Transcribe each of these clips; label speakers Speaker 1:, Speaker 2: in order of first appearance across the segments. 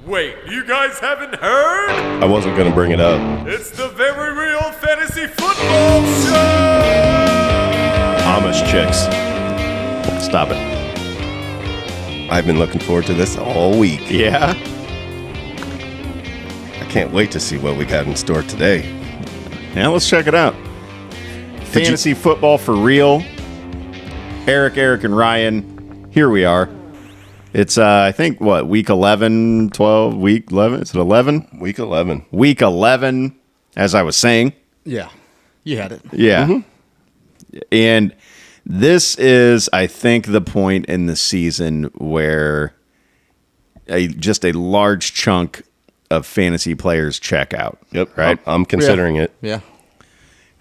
Speaker 1: Wait, you guys haven't heard?
Speaker 2: I wasn't going to bring it up.
Speaker 1: It's the Very Real Fantasy Football Show!
Speaker 2: Amish chicks.
Speaker 3: Stop it.
Speaker 2: I've been looking forward to this all week.
Speaker 3: Yeah?
Speaker 2: I can't wait to see what we got in store today.
Speaker 3: Yeah, let's check it out. Fantasy football for real. Eric, and Ryan. Here we are. It's, I think, week 11, 12, week 11? Is it 11?
Speaker 2: Week 11.
Speaker 3: Week 11, as I was saying.
Speaker 4: Yeah, you had it.
Speaker 3: Yeah. Mm-hmm. And this is, I think, the point in the season where just a large chunk of fantasy players check out.
Speaker 2: Yep.
Speaker 3: Right?
Speaker 2: I'm considering it.
Speaker 4: Yeah.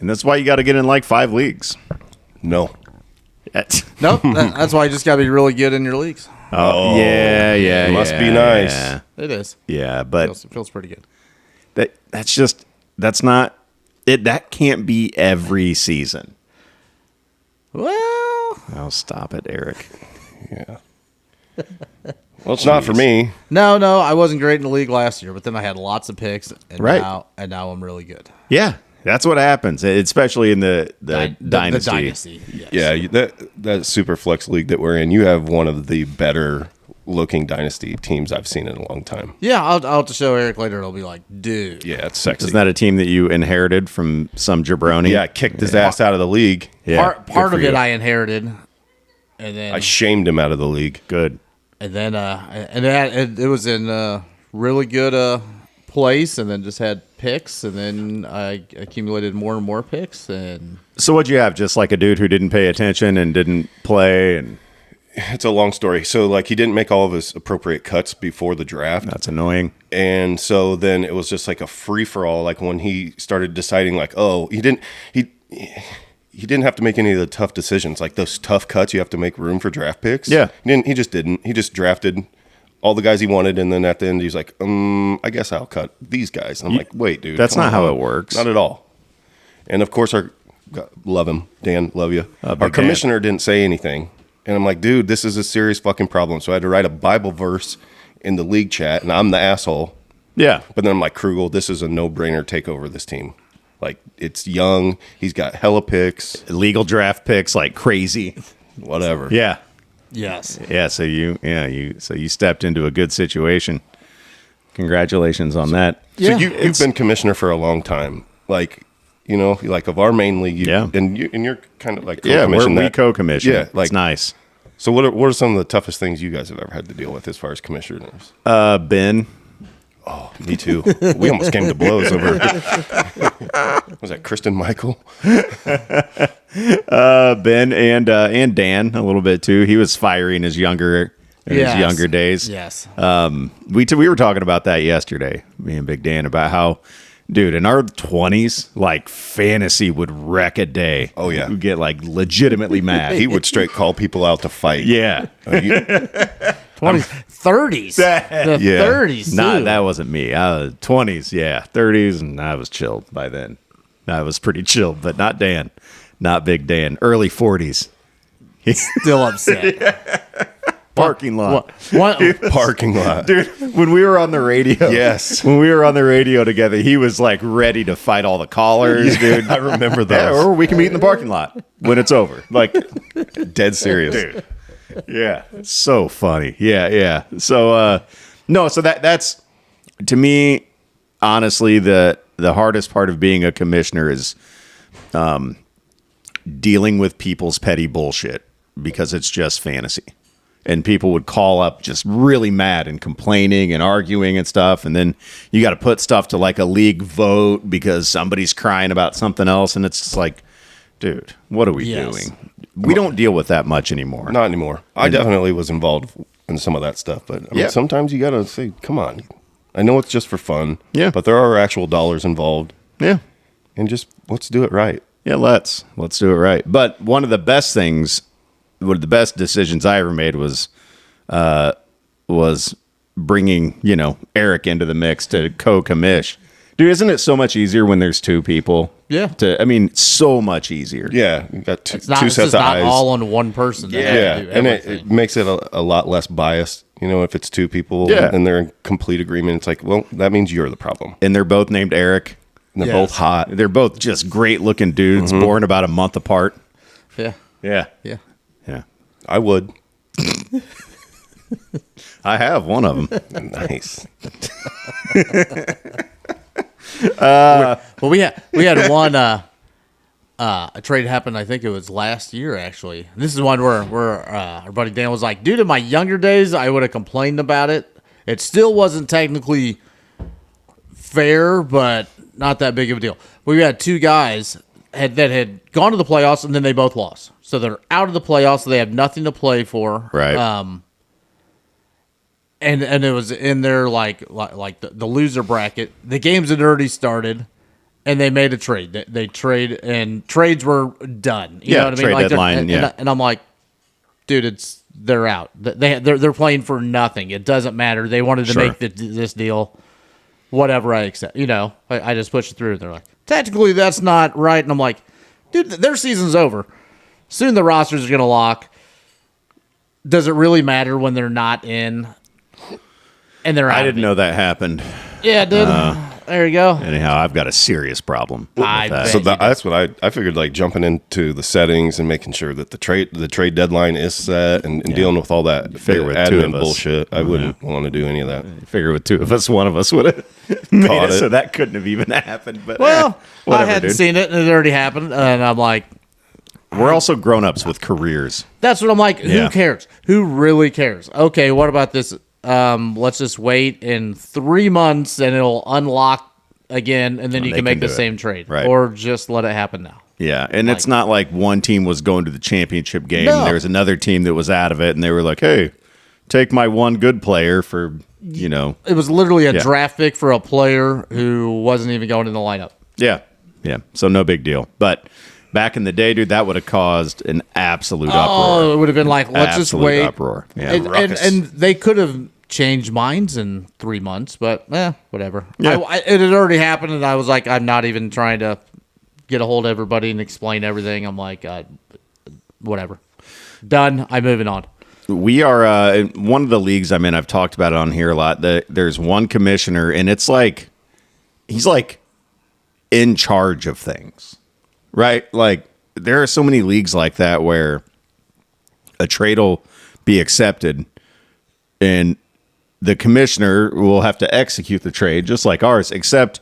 Speaker 3: And that's why you got to get in like 5 leagues.
Speaker 2: No.
Speaker 4: Nope. That's why you just got to be really good in your leagues.
Speaker 3: Oh, yeah.
Speaker 2: It must be nice.
Speaker 3: Yeah,
Speaker 4: It is.
Speaker 3: yeah, but
Speaker 4: It feels pretty good.
Speaker 3: that's not it. That can't be every season.
Speaker 4: Well,
Speaker 3: Oh, stop it, Eric.
Speaker 2: Yeah. Well, it's not for me.
Speaker 4: no, I wasn't great in the league last year, but then I had lots of picks, and
Speaker 3: Right.
Speaker 4: now I'm really good.
Speaker 3: Yeah, that's what happens, especially in the dynasty.
Speaker 4: The dynasty. Yes.
Speaker 2: Yeah, that super flex league that we're in, you have one of the better looking dynasty teams I've seen in a long time.
Speaker 4: Yeah, I'll have to show Eric later. It'll be like, dude.
Speaker 2: Yeah, it's sexy.
Speaker 3: Isn't that a team that you inherited from some jabroni?
Speaker 2: Yeah, I kicked his ass out of the league.
Speaker 3: Yeah,
Speaker 4: Part
Speaker 3: good
Speaker 4: of
Speaker 3: for
Speaker 4: it
Speaker 3: you.
Speaker 4: I inherited, and then
Speaker 2: I shamed him out of the league.
Speaker 3: Good.
Speaker 4: and then it was in a really good place, and then just had picks, and then I accumulated more and more picks, and
Speaker 3: So what'd you have? Just like a dude who didn't pay attention and didn't play, and
Speaker 2: It's a long story. So, like, he didn't make all of his appropriate cuts before the draft.
Speaker 3: that's annoying.
Speaker 2: And so then it was just like a free for all. Like when he started deciding, like, oh, he didn't have to make any of the tough decisions. Like those tough cuts, you have to make room for draft picks.
Speaker 3: Yeah.
Speaker 2: He just didn't. He just drafted all the guys he wanted, and then at the end he's like, I guess I'll cut these guys. And I'm like, wait, dude,
Speaker 3: That's
Speaker 2: come
Speaker 3: not how
Speaker 2: on.
Speaker 3: it works.
Speaker 2: Not at all. And of course, love him, Dan, love you. Our
Speaker 3: big
Speaker 2: commissioner didn't say anything, and I'm like, dude, this is a serious fucking problem. So I had to write a Bible verse in the league chat, and I'm the asshole.
Speaker 3: Yeah.
Speaker 2: But then I'm like, Krugel, this is a no-brainer. Take over this team. Like, it's young. He's got hella picks.
Speaker 3: Legal draft picks like crazy.
Speaker 2: Whatever.
Speaker 3: Yeah.
Speaker 4: yes,
Speaker 3: Yeah. So you stepped into a good situation. Congratulations on that.
Speaker 2: So you've been commissioner for a long time. Like, you know, like of our main league.
Speaker 3: Yeah.
Speaker 2: And you're kind of like
Speaker 3: Yeah,
Speaker 2: co-commissioned
Speaker 3: we
Speaker 2: that.
Speaker 3: co-commission.
Speaker 2: Yeah, like
Speaker 3: it's nice.
Speaker 2: So what are some of the toughest things you guys have ever had to deal with as far as commissioners?
Speaker 3: Ben.
Speaker 2: Oh, me too. We almost came to blows over. Was that Kristen Michael?
Speaker 3: Ben and Dan a little bit too. He was fiery in his younger days.
Speaker 4: yes.
Speaker 3: We were talking about that yesterday, me and Big Dan, about how, dude, in our 20s, like fantasy would wreck a day.
Speaker 2: Oh, yeah.
Speaker 3: We'd get like legitimately mad.
Speaker 2: He would straight call people out to fight.
Speaker 3: Yeah.
Speaker 4: 20s, 30s, the
Speaker 2: Yeah.
Speaker 4: 30s.
Speaker 3: Nah,
Speaker 4: too.
Speaker 3: that wasn't me. 20s, yeah. 30s, and I was chilled by then. I was pretty chilled, but not Dan. Not Big Dan. Early 40s.
Speaker 4: Still upset.
Speaker 3: Parking lot.
Speaker 4: What?
Speaker 2: Parking lot.
Speaker 3: Dude, when we were on the radio.
Speaker 2: Yes.
Speaker 3: When we were on the radio together, he was like ready to fight all the callers, dude.
Speaker 2: I remember those.
Speaker 3: Yeah, or we can meet in the parking lot when it's over. Like,
Speaker 2: Dead serious.
Speaker 3: dude. Yeah. So funny. Yeah. So so that's to me, honestly, the hardest part of being a commissioner is dealing with people's petty bullshit, because it's just fantasy. And people would call up just really mad and complaining and arguing and stuff. And then you got to put stuff to like a league vote because somebody's crying about something else. And it's just like, dude, what are we doing? We don't deal with that much anymore.
Speaker 2: Not anymore. I definitely was involved in some of that stuff, but I mean,
Speaker 3: Yeah.
Speaker 2: sometimes you got to say, come on. I know it's just for fun.
Speaker 3: Yeah.
Speaker 2: But there are actual dollars involved.
Speaker 3: Yeah.
Speaker 2: And just let's do it right.
Speaker 3: Yeah, let's do it right. But one of the best decisions I ever made was bringing, Eric into the mix to co-commish. Dude, isn't it so much easier when there's two people?
Speaker 4: Yeah.
Speaker 3: So much easier.
Speaker 2: Yeah. You got two
Speaker 4: It's
Speaker 2: sets
Speaker 4: just
Speaker 2: of
Speaker 4: not
Speaker 2: eyes.
Speaker 4: all on one person. that has to
Speaker 2: Yeah.
Speaker 4: do
Speaker 2: And
Speaker 4: everything.
Speaker 2: it makes it a lot less biased. You know, if it's two people
Speaker 3: Yeah.
Speaker 2: and they're in complete agreement, it's like, well, that means you're the problem.
Speaker 3: And they're both named Eric.
Speaker 2: And they're
Speaker 4: Yes.
Speaker 2: both hot.
Speaker 3: They're both just great looking dudes, born about a month apart.
Speaker 4: Yeah.
Speaker 3: Yeah.
Speaker 4: Yeah.
Speaker 3: Yeah.
Speaker 2: I would.
Speaker 3: I have one of them.
Speaker 2: Nice.
Speaker 4: Well, we had one a trade happened. I think it was last year actually. This is one where our buddy Dan was like, "Dude, in my younger days, I would have complained about it. It still wasn't technically fair, but not that big of a deal." We had two guys that had gone to the playoffs and then they both lost, so they're out of the playoffs. So they have nothing to play for.
Speaker 3: Right.
Speaker 4: And it was in their like the loser bracket. The games had already started, and they made a trade. They trade, and trades were done. You
Speaker 3: Yeah,
Speaker 4: know what I mean?
Speaker 3: trade
Speaker 4: Like
Speaker 3: deadline,
Speaker 4: and,
Speaker 3: yeah.
Speaker 4: and I'm like, dude, they're out. They're playing for nothing. It doesn't matter. They wanted to
Speaker 3: Sure.
Speaker 4: make this deal. Whatever, I accept. You know, I just pushed it through. They're like, technically, that's not right. And I'm like, dude, their season's over. Soon the rosters are gonna lock. Does it really matter when they're not in? And they're out.
Speaker 3: I didn't know that happened.
Speaker 4: Yeah, dude. There you go.
Speaker 3: Anyhow, I've got a serious problem with
Speaker 4: I
Speaker 3: that.
Speaker 4: bet.
Speaker 2: So that's what I figured, like jumping into the settings and making sure that the trade deadline is set and dealing with all that
Speaker 3: Figure with two
Speaker 2: admin
Speaker 3: of us.
Speaker 2: bullshit. I wouldn't want to do any of that.
Speaker 3: I figure with two of us, one of us would have made
Speaker 2: Caught
Speaker 3: it,
Speaker 2: it.
Speaker 3: so that couldn't have even happened. But
Speaker 4: Well,
Speaker 3: whatever,
Speaker 4: I hadn't
Speaker 3: dude.
Speaker 4: seen it, and it already happened. And I'm like,
Speaker 3: We're also grown ups with careers.
Speaker 4: that's what I'm like.
Speaker 3: Yeah.
Speaker 4: Who cares? Who really cares? Okay, what about this? Let's just wait in 3 months, and it'll unlock again, and then you
Speaker 3: they
Speaker 4: can make
Speaker 3: can
Speaker 4: the
Speaker 3: do it.
Speaker 4: same trade,
Speaker 3: Right.
Speaker 4: or just let it happen now.
Speaker 3: Yeah, and it's not like one team was going to the championship game.
Speaker 4: No.
Speaker 3: There was another team that was out of it, and they were like, "Hey, take my one good player for
Speaker 4: It was literally a
Speaker 3: Yeah.
Speaker 4: draft pick for a player who wasn't even going in the lineup.
Speaker 3: yeah, yeah." So no big deal. But back in the day, dude, that would have caused an absolute uproar.
Speaker 4: Oh, it would have been like, let's just
Speaker 3: Absolute
Speaker 4: wait.
Speaker 3: uproar. Yeah.
Speaker 4: And they could have changed minds in 3 months, but whatever.
Speaker 3: Yeah.
Speaker 4: It had already happened, and I was like, I'm not even trying to get a hold of everybody and explain everything. I'm like, whatever. Done. I'm moving on.
Speaker 3: We are in one of the leagues I'm in. I've talked about it on here a lot. There's one commissioner, and it's like he's like in charge of things, right? Like there are so many leagues like that where a trade will be accepted, and the commissioner will have to execute the trade, just like ours. Except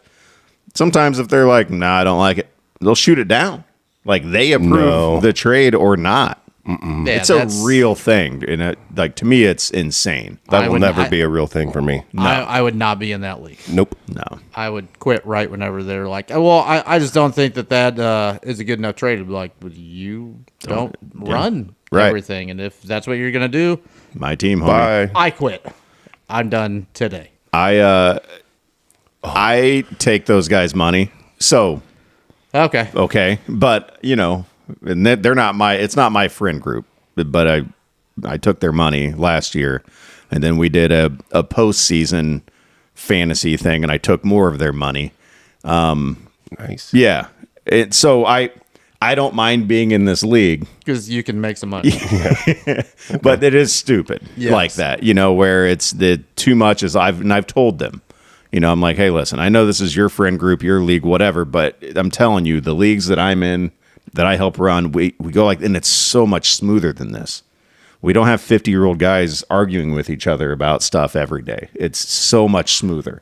Speaker 3: sometimes if they're like, "Nah, I don't like it," they'll shoot it down. Like they approve
Speaker 2: No.
Speaker 3: the trade or not.
Speaker 4: Yeah,
Speaker 3: It's a real thing, and like to me, it's insane.
Speaker 2: That
Speaker 4: I
Speaker 2: will
Speaker 4: would-
Speaker 2: never
Speaker 4: I-
Speaker 2: be a real thing for me.
Speaker 4: I would not be in that league.
Speaker 2: Nope.
Speaker 3: No,
Speaker 4: I would quit right whenever they're like, oh, well, I just don't think that is a good enough trade. To be like, but you don't run
Speaker 3: Right.
Speaker 4: everything. And if that's what you're going to do,
Speaker 3: my team, homie.
Speaker 2: Bye.
Speaker 4: I quit. I'm done today.
Speaker 3: I take those guys' money. So
Speaker 4: Okay.
Speaker 3: okay, but and they're not my. It's not my friend group, but I took their money last year, and then we did a postseason fantasy thing, and I took more of their money.
Speaker 2: Nice.
Speaker 3: Yeah, so I don't mind being in this league.
Speaker 4: Because you can make some money.
Speaker 3: But it is stupid
Speaker 4: Yes.
Speaker 3: like that, where it's the too much is I've told them, I'm like, hey, listen, I know this is your friend group, your league, whatever, but I'm telling you, the leagues that I'm in, that I help run, we go like, and it's so much smoother than this. We don't have 50-year-old guys arguing with each other about stuff every day. It's so much smoother.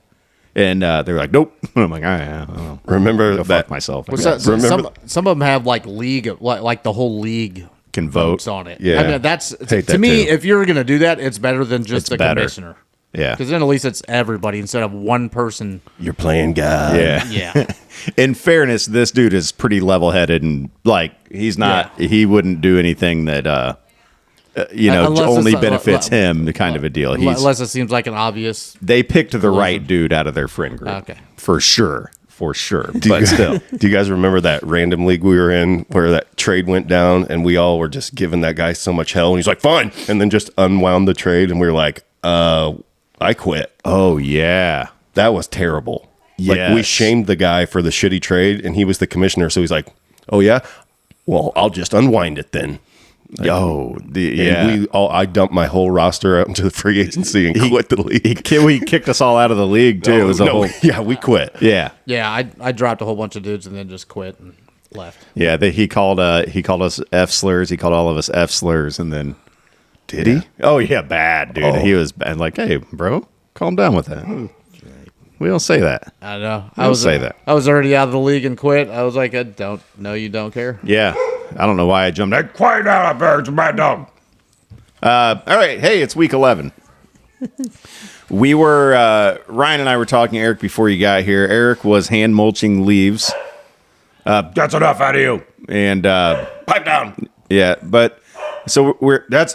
Speaker 3: And they're like, nope. I'm like, I don't know.
Speaker 2: Remember
Speaker 3: Go
Speaker 2: that
Speaker 3: fuck myself.
Speaker 4: What's that?
Speaker 2: Remember-
Speaker 4: Some of them have like league, like the whole league
Speaker 3: Can vote.
Speaker 4: votes on it.
Speaker 2: Yeah.
Speaker 4: I mean, that's
Speaker 2: Hate
Speaker 4: to
Speaker 2: that
Speaker 4: me.
Speaker 2: too.
Speaker 4: If you're gonna do that, it's better than just
Speaker 3: It's
Speaker 4: the
Speaker 3: better.
Speaker 4: commissioner.
Speaker 3: Yeah.
Speaker 4: Because then at least it's everybody instead of one person.
Speaker 2: You're playing God.
Speaker 3: Yeah.
Speaker 4: Yeah.
Speaker 3: In fairness, this dude is pretty level-headed, and like he's not. He wouldn't do anything that
Speaker 4: Unless
Speaker 3: only
Speaker 4: it's,
Speaker 3: benefits him. The kind of a deal.
Speaker 4: Unless it seems like an obvious.
Speaker 3: They picked the right dude out of their friend group.
Speaker 4: Okay.
Speaker 3: For sure.
Speaker 2: Do
Speaker 3: But
Speaker 2: you,
Speaker 3: still.
Speaker 2: do you guys remember that random league we were in where that trade went down and we all were just giving that guy so much hell and he's like, fine. And then just unwound the trade and we were like, I quit.
Speaker 3: Oh yeah.
Speaker 2: That was terrible. Like we
Speaker 3: Yes.
Speaker 2: shamed the guy for the shitty trade and he was the commissioner. So he's like, oh yeah, well, I'll just unwind it then. And I dumped my whole roster out into the free agency and quit the league.
Speaker 3: He kicked us all out of the league too. It was a whole
Speaker 2: we quit.
Speaker 3: yeah.
Speaker 4: Yeah, I dropped a whole bunch of dudes and then just quit and left.
Speaker 3: Yeah, he called us F slurs. He called all of us F slurs, and then
Speaker 2: Did he?
Speaker 3: oh yeah, bad dude. He was bad. Like, hey, bro, calm down with that. We don't say that.
Speaker 4: I know.
Speaker 3: I don't say that.
Speaker 4: I was already out of the league and quit. I was like, you don't care.
Speaker 3: Yeah, I don't know why I jumped. Hey, quiet down up there. It's a bad dog. All right, hey, it's week 11. We were Ryan and I were talking, Eric, before you got here. Eric was hand mulching leaves. That's enough out of you. And
Speaker 2: Pipe down.
Speaker 3: yeah, but so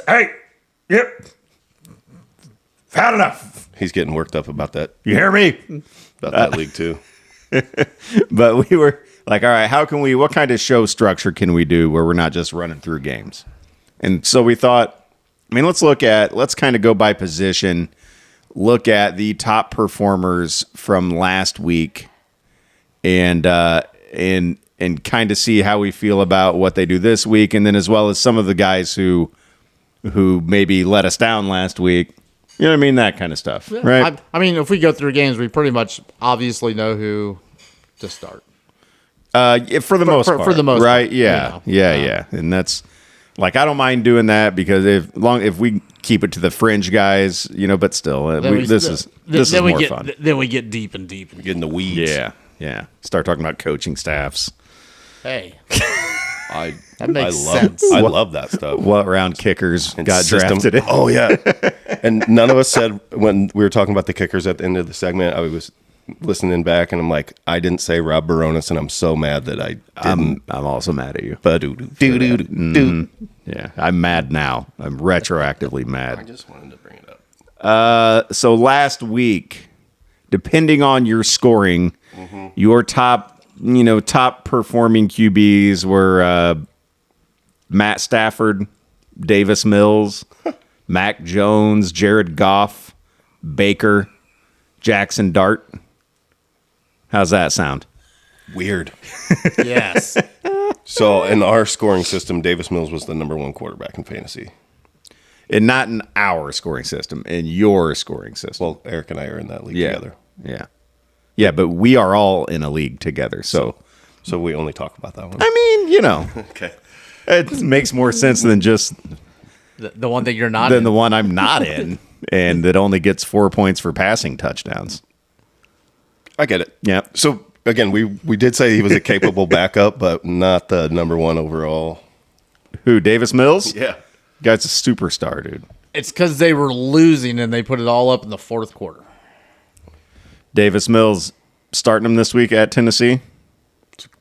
Speaker 3: hey, yep, had enough.
Speaker 2: He's getting worked up about that.
Speaker 3: You hear me?
Speaker 2: About that league too.
Speaker 3: But we were like, all right, what kind of show structure can we do where we're not just running through games? And so we thought, let's kind of go by position, look at the top performers from last week and kind of see how we feel about what they do this week. And then as well as some of the guys who maybe let us down last week. You know what I mean? That kind of stuff, right?
Speaker 4: I mean, if we go through games, we pretty much obviously know who to start.
Speaker 3: For the most part.
Speaker 4: For the most
Speaker 3: right?
Speaker 4: part,
Speaker 3: Yeah.
Speaker 4: you know.
Speaker 3: Yeah. And that's like, I don't mind doing that because if we keep it to the fringe guys, but still, this is more fun.
Speaker 4: Then we get deep and deep.
Speaker 2: Get in the weeds.
Speaker 3: Yeah. Start talking about coaching staffs.
Speaker 4: Hey,
Speaker 2: That
Speaker 4: makes sense.
Speaker 2: I love that stuff.
Speaker 3: What round kickers
Speaker 2: And
Speaker 3: got
Speaker 2: system.
Speaker 3: drafted in?
Speaker 2: Oh yeah. And none of us said when we were talking about the kickers at the end of the segment. I was listening back, and I'm like, I didn't say Rob Baronis, and I'm so mad that I didn't.
Speaker 3: I'm also mad at you. Yeah, I'm mad now. I'm retroactively
Speaker 2: I
Speaker 3: mad.
Speaker 2: just wanted to bring it up.
Speaker 3: So last week, depending on your scoring, your top performing QBs were Matt Stafford, Davis Mills, Mac Jones, Jared Goff, Baker, Jackson Dart. How's that sound?
Speaker 2: Weird.
Speaker 4: yes.
Speaker 2: So in our scoring system, Davis Mills was the number one quarterback in fantasy.
Speaker 3: And not in our scoring system, in your scoring system.
Speaker 2: Well, Eric and I are in that league together.
Speaker 3: Yeah, but we are all in a league together. So
Speaker 2: we only talk about that one.
Speaker 3: I mean,
Speaker 2: Okay.
Speaker 3: it makes more sense than just
Speaker 4: The one that you're not
Speaker 3: than
Speaker 4: in.
Speaker 3: the one I'm not in, and that only gets 4 points for passing touchdowns.
Speaker 2: I get it.
Speaker 3: Yeah.
Speaker 2: So again, we did say he was a capable backup, but not the number one overall.
Speaker 3: Who, Davis Mills?
Speaker 2: Yeah.
Speaker 3: Guy's a superstar, dude.
Speaker 4: It's because they were losing and they put it all up in the fourth quarter.
Speaker 3: Davis Mills starting him this week at Tennessee.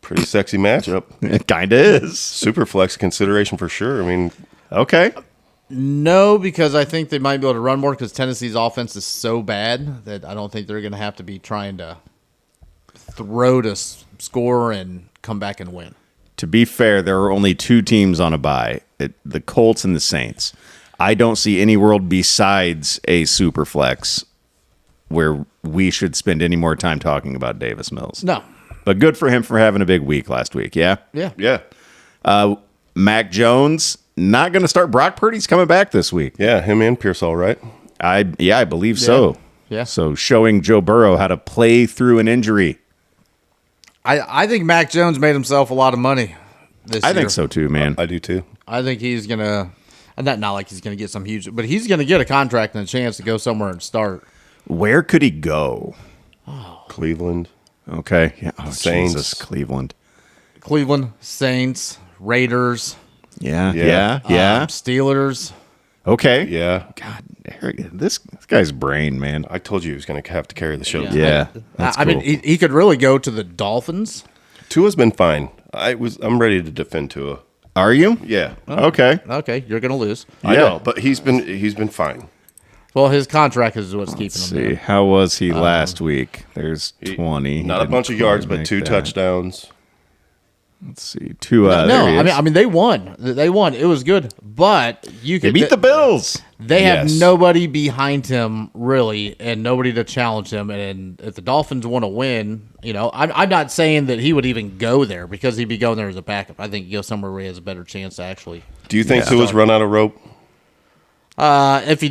Speaker 2: Pretty sexy matchup.
Speaker 3: It kind of is.
Speaker 2: Super flex consideration for sure. I mean,
Speaker 3: Okay.
Speaker 4: No, because I think they might be able to run more because Tennessee's offense is so bad that I don't think they're going to have to be trying to throw to score and come back and win.
Speaker 3: To be fair, there are only two teams on a bye, the Colts and the Saints. I don't see any world besides a super flex where we should spend any more time talking about Davis Mills.
Speaker 4: No.
Speaker 3: But good for him for having a big week last week, yeah?
Speaker 4: Yeah.
Speaker 2: yeah.
Speaker 3: Mac Jones, not going to start. Brock Purdy's coming back this week.
Speaker 2: Yeah, him and Pearsall, right?
Speaker 3: I believe so.
Speaker 4: Yeah.
Speaker 3: So showing Joe Burrow how to play through an injury.
Speaker 4: I think Mac Jones made himself a lot of money this year.
Speaker 3: I think so too, man.
Speaker 2: I do too.
Speaker 4: I think he's going to, not like he's going to get some huge, but he's going to get a contract and a chance to go somewhere and start.
Speaker 3: Where could he go?
Speaker 2: Cleveland.
Speaker 3: Okay. Yeah. Oh,
Speaker 2: Saints.
Speaker 3: Jesus, Cleveland.
Speaker 4: Cleveland, Saints, Raiders,
Speaker 3: Yeah.
Speaker 4: Steelers.
Speaker 3: Okay.
Speaker 2: Yeah.
Speaker 3: God, Eric, this guy's brain, man.
Speaker 2: I told you he was going to have to carry the show.
Speaker 3: Yeah. That's
Speaker 4: I mean,
Speaker 3: cool.
Speaker 4: he could really go to the Dolphins.
Speaker 2: Tua's been fine. I'm ready to defend Tua.
Speaker 3: Are you?
Speaker 2: Yeah.
Speaker 3: Okay.
Speaker 4: Okay, you're going to lose.
Speaker 2: I
Speaker 3: Yeah.
Speaker 2: know, but he's been fine.
Speaker 4: Well, his contract is what's keeping
Speaker 3: Let's
Speaker 4: him
Speaker 3: see.
Speaker 4: there.
Speaker 3: How was he last week? There's 20.
Speaker 2: Not a bunch of yards, but 2 touchdowns.
Speaker 3: Let's see. Two.
Speaker 4: No,
Speaker 3: there he is.
Speaker 4: I mean they won. They won. It was good, but you
Speaker 3: They
Speaker 4: could
Speaker 3: beat the Bills.
Speaker 4: They have
Speaker 2: Yes.
Speaker 4: nobody behind him really, and nobody to challenge him. And if the Dolphins want to win, I'm not saying that he would even go there because he'd be going there as a backup. I think he goes somewhere where he has a better chance to actually.
Speaker 2: Do you think Tua's run out of rope?
Speaker 4: If he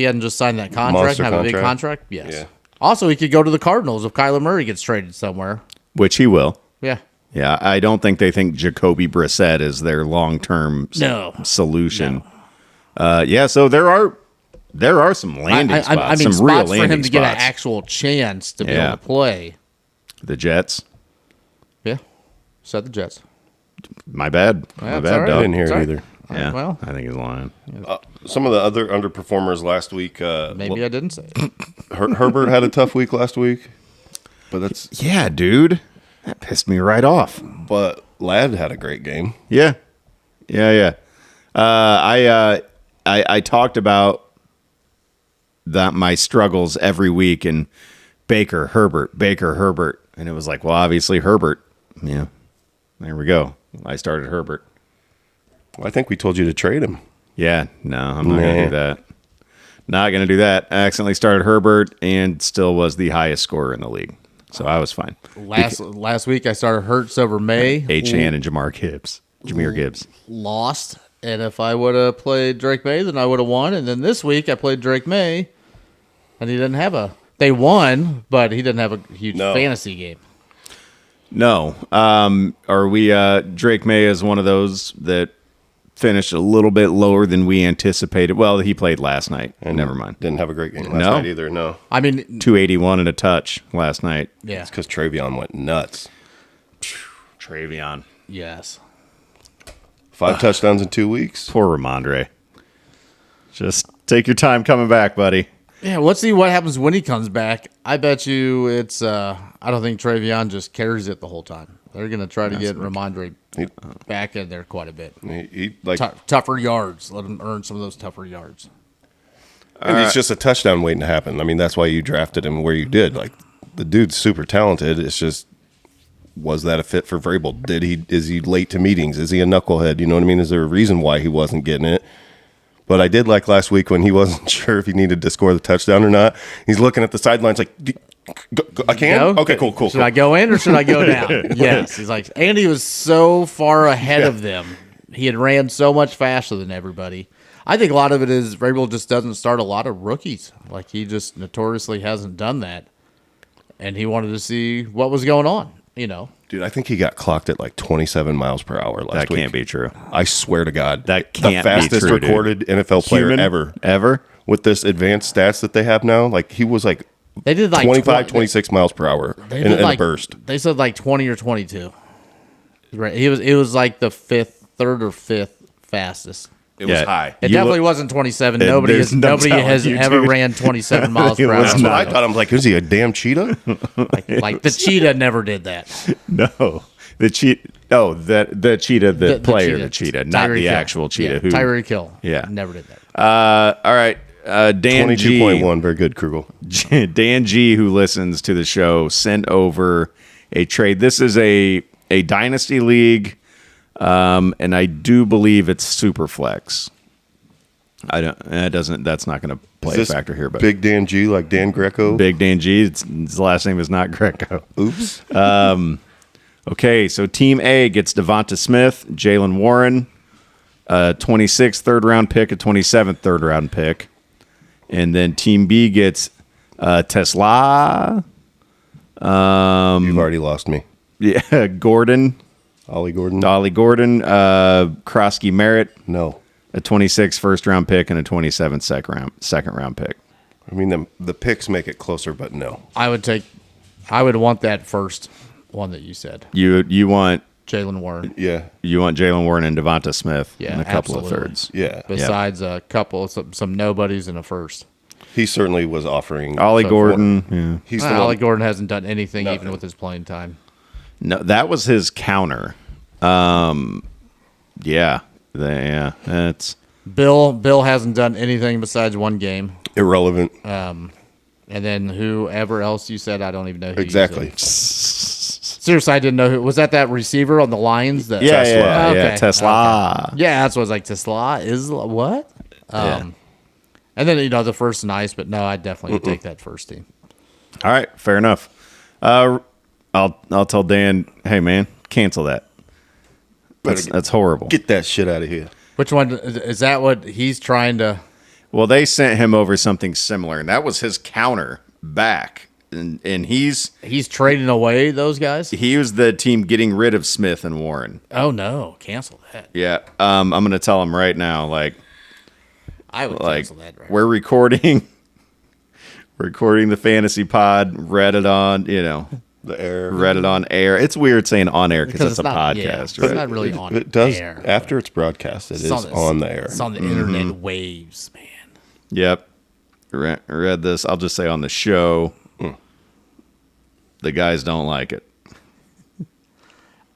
Speaker 4: hadn't just signed that contract,
Speaker 2: Monster
Speaker 4: and have a big
Speaker 2: contract?
Speaker 4: contract, yes.
Speaker 2: Yeah.
Speaker 4: Also, he could go to the Cardinals if Kyler Murray gets traded somewhere.
Speaker 3: Which he will.
Speaker 4: Yeah.
Speaker 3: Yeah, I don't think they think Jacoby Brissett is their long-term solution.
Speaker 4: No.
Speaker 3: So there are some landing spots,
Speaker 4: I mean,
Speaker 3: some real
Speaker 4: spots for
Speaker 3: landing
Speaker 4: him to get an
Speaker 3: spots.
Speaker 4: actual chance to be
Speaker 3: Yeah.
Speaker 4: able to play.
Speaker 3: The Jets.
Speaker 4: Yeah. Said the Jets.
Speaker 3: My bad.
Speaker 4: Yeah,
Speaker 3: My
Speaker 4: it's
Speaker 3: bad,
Speaker 4: all right.
Speaker 2: I
Speaker 3: dog.
Speaker 2: didn't hear it
Speaker 4: Sorry.
Speaker 2: either.
Speaker 3: Yeah,
Speaker 4: Well.
Speaker 3: I think he's lying.
Speaker 2: Some of the other underperformers last week.
Speaker 4: Maybe I didn't say it.
Speaker 2: Herbert had a tough week last week, but
Speaker 3: Yeah, dude. That pissed me right off.
Speaker 2: but Ladd had a great game.
Speaker 3: Yeah. I talked about that my struggles every week and Baker Herbert, and it was like, well, obviously Herbert. Yeah, there we go. I started Herbert.
Speaker 2: I think we told you to trade him.
Speaker 3: Yeah, no, I'm not gonna
Speaker 2: Nah.
Speaker 3: do that. Not gonna do that. I accidentally started Herbert and still was the highest scorer in the league, so I was fine.
Speaker 4: Last week I started Hurts over May.
Speaker 3: H-Han and Jameer Gibbs.
Speaker 4: Lost. And if I would have played Drake May, then I would have won. And then this week I played Drake May, and he didn't have They won, but he didn't have a huge fantasy game.
Speaker 3: No. Are we Drake May is one of those that finished a little bit lower than we anticipated. Well, he played last night. And never mind.
Speaker 2: Didn't have a great game last
Speaker 3: No.
Speaker 2: night either. No,
Speaker 4: I mean,
Speaker 3: 281 and a touch last night.
Speaker 4: yeah.
Speaker 2: it's because Travion went nuts.
Speaker 3: Travion.
Speaker 4: Yes.
Speaker 2: 5 touchdowns in 2 weeks.
Speaker 3: Poor Ramondre. Just take your time coming back, buddy.
Speaker 4: Yeah, let's see what happens when he comes back. I bet you it's I don't think Travion just carries it the whole time. They're going to try to get Ramondre back in there quite a bit.
Speaker 2: He like
Speaker 4: Tougher yards. Let him earn some of those tougher yards.
Speaker 2: and it's just a touchdown waiting to happen. I mean, that's why you drafted him where you did. Like the dude's super talented. It's just, was that a fit for Vrabel? Is he late to meetings? Is he a knucklehead? You know what I mean? Is there a reason why he wasn't getting it? But I did like last week when he wasn't sure if he needed to score the touchdown or not. He's looking at the sidelines like, I can?
Speaker 4: Go?
Speaker 2: Okay, cool.
Speaker 4: Should I go in or should I go down? Yes. He's like, Andy was so far ahead of them. He had ran so much faster than everybody. I think a lot of it is Vrabel just doesn't start a lot of rookies. Like he just notoriously hasn't done that. And he wanted to see what was going on,
Speaker 2: Dude, I think he got clocked at like 27 miles per hour last
Speaker 3: That
Speaker 2: week.
Speaker 3: can't be true.
Speaker 2: I swear to God.
Speaker 3: That can't
Speaker 2: the fastest
Speaker 3: be true, dude.
Speaker 2: recorded NFL player
Speaker 3: Human?
Speaker 2: ever. With this advanced stats that they have now, like he was like
Speaker 4: They did like
Speaker 2: 25, 26 miles per hour in a burst.
Speaker 4: They said like 20 or 22. Right. It was like the third or fifth fastest.
Speaker 2: It was
Speaker 3: Yeah.
Speaker 2: high.
Speaker 4: It
Speaker 3: You
Speaker 4: definitely
Speaker 3: look-
Speaker 4: wasn't 27.
Speaker 3: And
Speaker 4: Nobody
Speaker 3: there's no telling
Speaker 4: has
Speaker 3: you,
Speaker 4: ever
Speaker 3: dude.
Speaker 4: ran 27 miles per
Speaker 3: It
Speaker 4: hour.
Speaker 3: was
Speaker 2: That's what I
Speaker 3: not.
Speaker 2: thought. I'm like, is he a damn cheetah?
Speaker 4: Like the cheetah never did that.
Speaker 3: No. The cheetah that player, the cheetah, not
Speaker 4: Tyreek
Speaker 3: the
Speaker 4: Hill.
Speaker 3: actual cheetah.
Speaker 4: Yeah,
Speaker 3: Who?
Speaker 4: Tyreek Hill.
Speaker 3: Yeah.
Speaker 4: Never did that.
Speaker 3: All right. Dan G.
Speaker 2: 22.1. Very good, Krugel.
Speaker 3: Dan G, who listens to the show, sent over a trade. This is a dynasty league, and I do believe it's super flex. That's not going to play a
Speaker 2: Is this
Speaker 3: factor here, but
Speaker 2: Big Dan G, like Dan Greco?
Speaker 3: Big Dan G, his last name is not Greco.
Speaker 2: Oops.
Speaker 3: Okay, so Team A gets Devonta Smith, Jalen Warren, a 26th third-round pick, a 27th third-round pick. And then Team B gets Tesla,
Speaker 2: You've already lost me.
Speaker 3: Gordon,
Speaker 2: Ollie Gordon?
Speaker 3: Dolly Gordon, Krosky Merritt,
Speaker 2: No.
Speaker 3: a 26th first-round pick, and a 27th second-round pick.
Speaker 2: I mean, the picks make it closer, but no.
Speaker 4: I would want that first one that you said.
Speaker 3: You want
Speaker 4: Jalen Warren.
Speaker 2: Yeah.
Speaker 3: Jalen Warren and Devonta Smith
Speaker 4: Yeah,
Speaker 3: and a couple
Speaker 4: absolutely.
Speaker 3: of thirds.
Speaker 2: Yeah.
Speaker 4: Besides a couple, some nobodies and a first.
Speaker 2: He certainly was offering.
Speaker 3: Ollie
Speaker 4: So
Speaker 3: Gordon, yeah.
Speaker 2: He's the
Speaker 4: Ollie
Speaker 2: one.
Speaker 4: Gordon hasn't done anything
Speaker 2: Nothing.
Speaker 4: even with his playing time.
Speaker 3: No, that was his counter. That's
Speaker 4: Bill hasn't done anything besides one game.
Speaker 2: Irrelevant.
Speaker 4: And then whoever else you said, I don't even know who you
Speaker 2: Exactly.
Speaker 4: said. Seriously, I didn't know who was that receiver on the Lions.
Speaker 3: Tesla.
Speaker 4: Okay,
Speaker 3: Tesla.
Speaker 4: okay. Yeah, that's what I was like. Tesla is what?
Speaker 3: Yeah.
Speaker 4: And then the first nice, but no, I definitely would take that first team.
Speaker 3: All right, fair enough. I'll tell Dan, hey man, cancel that. That's horrible.
Speaker 2: Get that shit out of here.
Speaker 4: Which one is that? What he's trying to?
Speaker 3: Well, they sent him over something similar, and that was his counter back. And he's
Speaker 4: trading away those guys.
Speaker 3: he was the team getting rid of Smith and Warren.
Speaker 4: Oh no, cancel that.
Speaker 3: Yeah, I'm gonna tell him right now. Like
Speaker 4: I would cancel that. Right.
Speaker 3: we're recording the fantasy pod. Read it on
Speaker 2: The air.
Speaker 3: read it on air. It's weird saying on air because it's a
Speaker 4: not,
Speaker 3: podcast,
Speaker 4: yeah,
Speaker 3: right?
Speaker 4: It's not really on
Speaker 2: It does
Speaker 4: air.
Speaker 2: after it's broadcast. It is on the air.
Speaker 4: It's on the internet waves, man.
Speaker 3: Yep. Read this. I'll just say on the show, the guys don't like it.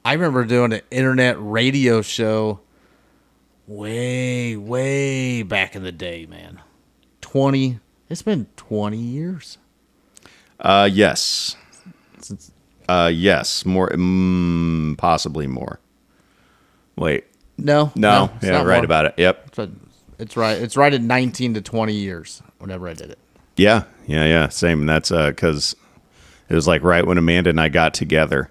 Speaker 4: I remember doing an internet radio show way back in the day, man. It's been 20 years.
Speaker 3: Yes. Yes. More, possibly more. Wait.
Speaker 4: No.
Speaker 3: No.
Speaker 4: it's
Speaker 3: Yeah,
Speaker 4: not
Speaker 3: right
Speaker 4: more.
Speaker 3: about it. Yep.
Speaker 4: It's right. It's right at 19 to 20 years whenever I did it.
Speaker 3: Yeah. Same. And that's because it was like right when Amanda and I got together,